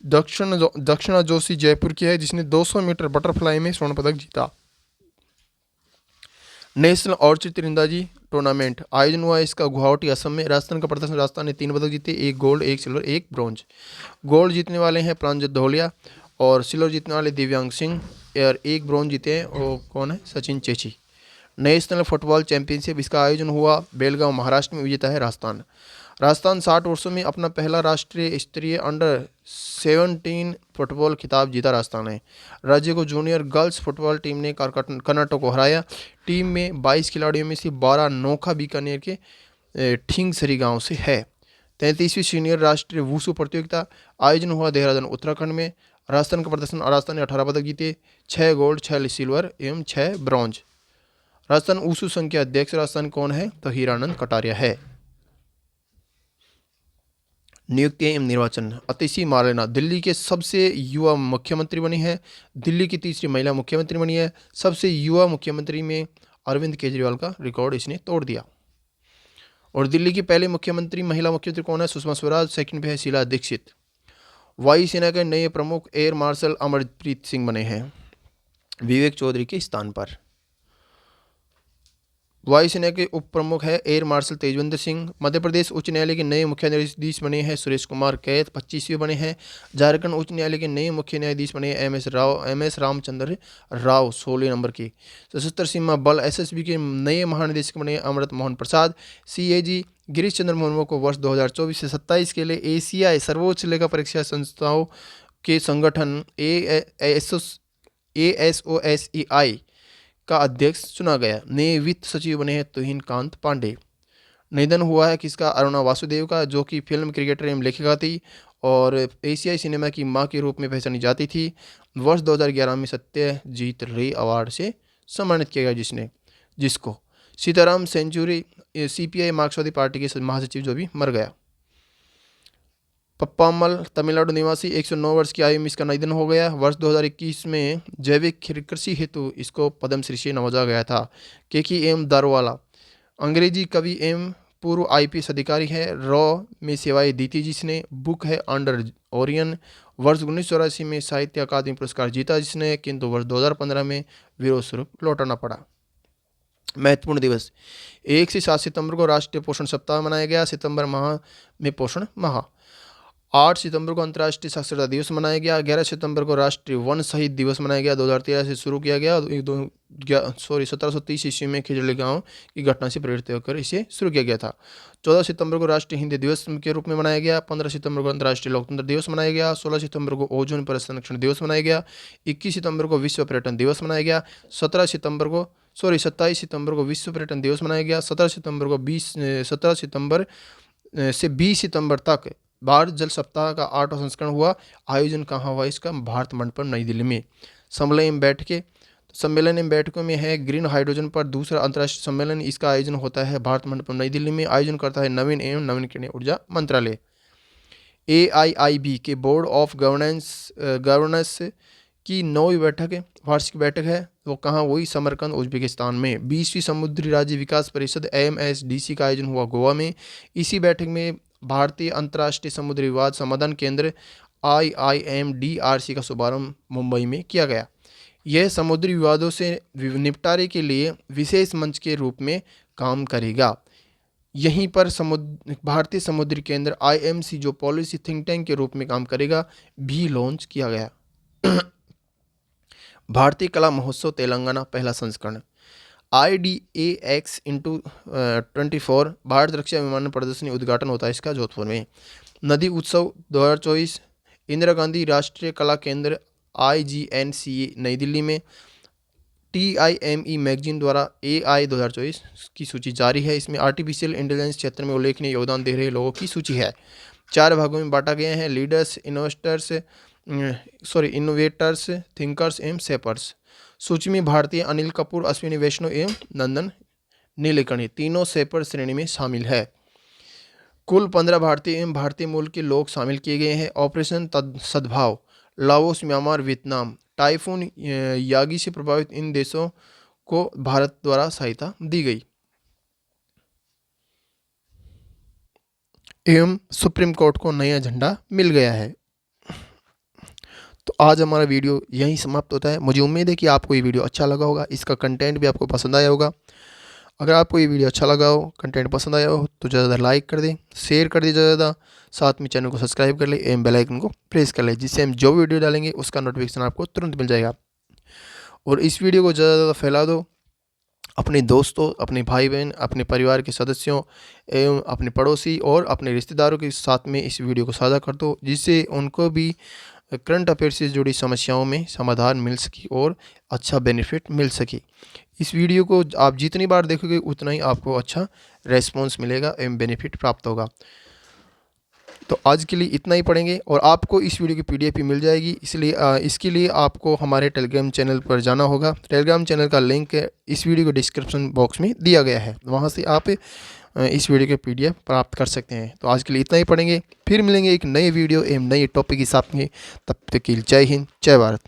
दक्षिणा जोशी जयपुर की है जिसने 200 मीटर बटरफ्लाई में स्वर्ण पदक जीता। नेशनल ऑर्चिड तीरंदाजी टूर्नामेंट आयोजन हुआ इसका गुवाहाटी असम में। राजस्थान का प्रदर्शन, राजस्थान ने 3 पदक जीते, 1 गोल्ड 1 सिल्वर 1 ब्रॉन्ज। गोल्ड जीतने वाले हैं प्रांजल धौलिया और सिल्वर जीतने वाले दिव्यांग सिंह और 1 ब्रॉन्ज जीते हैं और कौन है? सचिन चेची। नेशनल फुटबॉल चैंपियनशिप इसका आयोजन हुआ बेलगांव महाराष्ट्र में। विजेता है राजस्थान। राजस्थान 60 वर्षों में अपना पहला राष्ट्रीय स्तरीय अंडर 17 फुटबॉल खिताब जीता राजस्थान है। राज्य को जूनियर गर्ल्स फुटबॉल टीम ने कर्नाटक को हराया। टीम में 22 खिलाड़ियों में से 12 नोखा बीकानेर के ठींगसरी गांव से है। 33वीं सीनियर राष्ट्रीय वुशु प्रतियोगिता आयोजन हुआ देहरादून उत्तराखंड में। राजस्थान का प्रदर्शन, राजस्थान ने 18 पदक जीते, 6 गोल्ड 6 सिल्वर एवं 6 ब्रॉन्ज। राजस्थान वुशु संघ के अध्यक्ष राजस्थान कौन है? तो हीरानंद कटारिया है। नियुक्ति एवं निर्वाचन, अतिशी मार्लेना दिल्ली के सबसे युवा मुख्यमंत्री बनी है। दिल्ली की 3री महिला मुख्यमंत्री बनी है। सबसे युवा मुख्यमंत्री में अरविंद केजरीवाल का रिकॉर्ड इसने तोड़ दिया। और दिल्ली की पहले मुख्यमंत्री महिला मुख्यमंत्री कौन है? सुषमा स्वराज। सेकंड पे है शीला दीक्षित। वायुसेना के नए प्रमुख एयर मार्शल अमरप्रीत सिंह बने हैं विवेक चौधरी के स्थान पर। वायुसेना के उप प्रमुख है एयर मार्शल तेजविंदर सिंह। मध्य प्रदेश उच्च न्यायालय के नए मुख्य न्यायाधीश बने हैं सुरेश कुमार कैत, 25वें बने हैं। झारखंड उच्च न्यायालय के नए मुख्य न्यायाधीश बने M S Ramchandra Rao, 16 number के। सशस्त्र सीमा बल एसएसबी के नए महानिदेशक बने अमृत मोहन प्रसाद। सीएजी गिरीश चंद्र मुर्मू को वर्ष 2024 से 27 के लिए एशियाई सर्वोच्च लेखा परीक्षा संस्थाओं के संगठन ASOSEI का अध्यक्ष चुना गया। नए वित्त सचिव बने हैं तुहिन कांत पांडे। निधन हुआ है किसका? अरुणा वासुदेव का, जो कि फिल्म, क्रिकेटर एवं लेखिका थी और एशियाई सिनेमा की मां के रूप में पहचानी जाती थी। वर्ष 2011 में सत्यजीत रे अवार्ड से सम्मानित किया गया जिसको सीताराम सेंचुरी, CPI मार्क्सवादी पार्टी के महासचिव, जो भी मर गया। पप्पामल तमिलनाडु निवासी, 109 वर्ष की आयु में इसका निधन हो गया। वर्ष 2021 में जैविक कृषि हेतु इसको पद्मश्री से नवाजा गया था। KKM दारोवाला अंग्रेजी कवि एवं पूर्व IPS अधिकारी है। रॉ में सेवाएं दी थी जिसने। बुक है अंडर ओरियन। वर्ष 1984 में साहित्य अकादमी पुरस्कार जीता जिसने, किंतु वर्ष 2015 में विरोध स्वरूप लौटाना पड़ा। महत्वपूर्ण दिवस 1 से 7 सितंबर को राष्ट्रीय पोषण सप्ताह मनाया गया। सितंबर माह में पोषण माह। 8 सितंबर को अंतर्राष्ट्रीय साक्षरता दिवस मनाया गया। 11 सितंबर को राष्ट्रीय वन शहीद दिवस मनाया गया। 2013 से शुरू किया गया। 1730 ईस्वी में खिजड़ी गांव की घटना से प्रेरित होकर इसे शुरू किया गया था। 14 सितंबर को राष्ट्रीय हिंदी दिवस के रूप में मनाया गया। 15 सितंबर को अंतर्राष्ट्रीय लोकतंत्र दिवस मनाया गया। 16 सितंबर को ओजोन परत संरक्षण दिवस मनाया गया। 21 सितंबर को विश्व पर्यटन दिवस मनाया गया। 27 सितंबर को विश्व पर्यटन दिवस मनाया गया। 17 सितंबर से 20 सितंबर तक भारत जल सप्ताह का 8वां संस्करण हुआ। आयोजन कहाँ हुआ इसका? भारत मंडपम नई दिल्ली में। सम्मेलन एवं बैठकों में है ग्रीन हाइड्रोजन पर दूसरा अंतर्राष्ट्रीय सम्मेलन। इसका आयोजन होता है भारत मंडपम नई दिल्ली में। आयोजन करता है नवीन एवं नवीनकरणीय ऊर्जा मंत्रालय। AIIB के बोर्ड ऑफ गवर्नेंस की 9वीं वार्षिक बैठक है। वो कहाँ? वही समरकंद, उज्बेकिस्तान में। 20वीं समुद्री राज्य विकास परिषद MSDC का आयोजन हुआ गोवा में। इसी बैठक में भारतीय अंतर्राष्ट्रीय समुद्री विवाद समाधान केंद्र IIMDRC का शुभारंभ मुंबई में किया गया। यह समुद्री विवादों से निपटारे के लिए विशेष मंच के रूप में काम करेगा। यहीं पर भारतीय समुद्री केंद्र IMC, जो पॉलिसी थिंक टैंक के रूप में काम करेगा, भी लॉन्च किया गया। भारतीय कला महोत्सव तेलंगाना पहला संस्करण। IDAX/24 भारत रक्षा विमान प्रदर्शनी उद्घाटन होता है इसका जोधपुर में। नदी उत्सव 2024 इंदिरा गांधी राष्ट्रीय कला केंद्र IGNCA नई दिल्ली में। TIME मैगजीन द्वारा AI 2024 की सूची जारी है। इसमें आर्टिफिशियल इंटेलिजेंस क्षेत्र में उल्लेखनीय योगदान दे रहे लोगों की सूची है। 4 भागों में बांटा गया है। लीडर्स, इनोवेटर्स, थिंकर्स एवं शेपर्स। सूची में भारतीय अनिल कपूर, अश्विनी वैष्णव एवं नंदन नीलेकणी तीनों शेपर श्रेणी में शामिल है। कुल 15 भारतीय एवं भारतीय मूल के लोग शामिल किए गए हैं। Operation Sadbhav Laos, Myanmar, Vietnam. Typhoon Yagi से प्रभावित इन देशों को भारत द्वारा सहायता दी गई। एवं सुप्रीम कोर्ट को नया झंडा मिल गया है। तो आज हमारा वीडियो यहीं समाप्त होता है। मुझे उम्मीद है कि आपको ये वीडियो अच्छा लगा होगा, इसका कंटेंट भी आपको पसंद आया होगा। अगर आपको ये वीडियो अच्छा लगा हो, कंटेंट पसंद आया हो, तो ज़्यादा लाइक कर दें, शेयर कर दें ज़्यादा, साथ में चैनल को सब्सक्राइब कर ले एवं बेल आइकन को प्रेस कर ले, जिससे हम जो वीडियो डालेंगे उसका नोटिफिकेशन आपको तुरंत मिल जाएगा। और इस वीडियो को ज़्यादा ज़्यादा फैला दो अपने दोस्तों, अपने भाई बहन, अपने परिवार के सदस्यों एवं अपने पड़ोसी और अपने रिश्तेदारों के साथ में इस वीडियो को साझा कर दो, जिससे उनको भी करंट अफेयर से जुड़ी समस्याओं में समाधान मिल सके और अच्छा बेनिफिट मिल सके। इस वीडियो को आप जितनी बार देखोगे उतना ही आपको अच्छा रेस्पॉन्स मिलेगा एवं बेनिफिट प्राप्त होगा। तो आज के लिए इतना ही पढ़ेंगे और आपको इस वीडियो की PDF भी मिल जाएगी। इसलिए इसके लिए आपको हमारे टेलीग्राम चैनल पर जाना होगा। टेलीग्राम चैनल का लिंक इस वीडियो के डिस्क्रिप्शन बॉक्स में दिया गया है, वहाँ से आप इस वीडियो के PDF प्राप्त कर सकते हैं। तो आज के लिए इतना ही पढ़ेंगे, फिर मिलेंगे एक नए वीडियो एवं नए टॉपिक के साथ में। तब तक के लिए जय हिंद, जय भारत।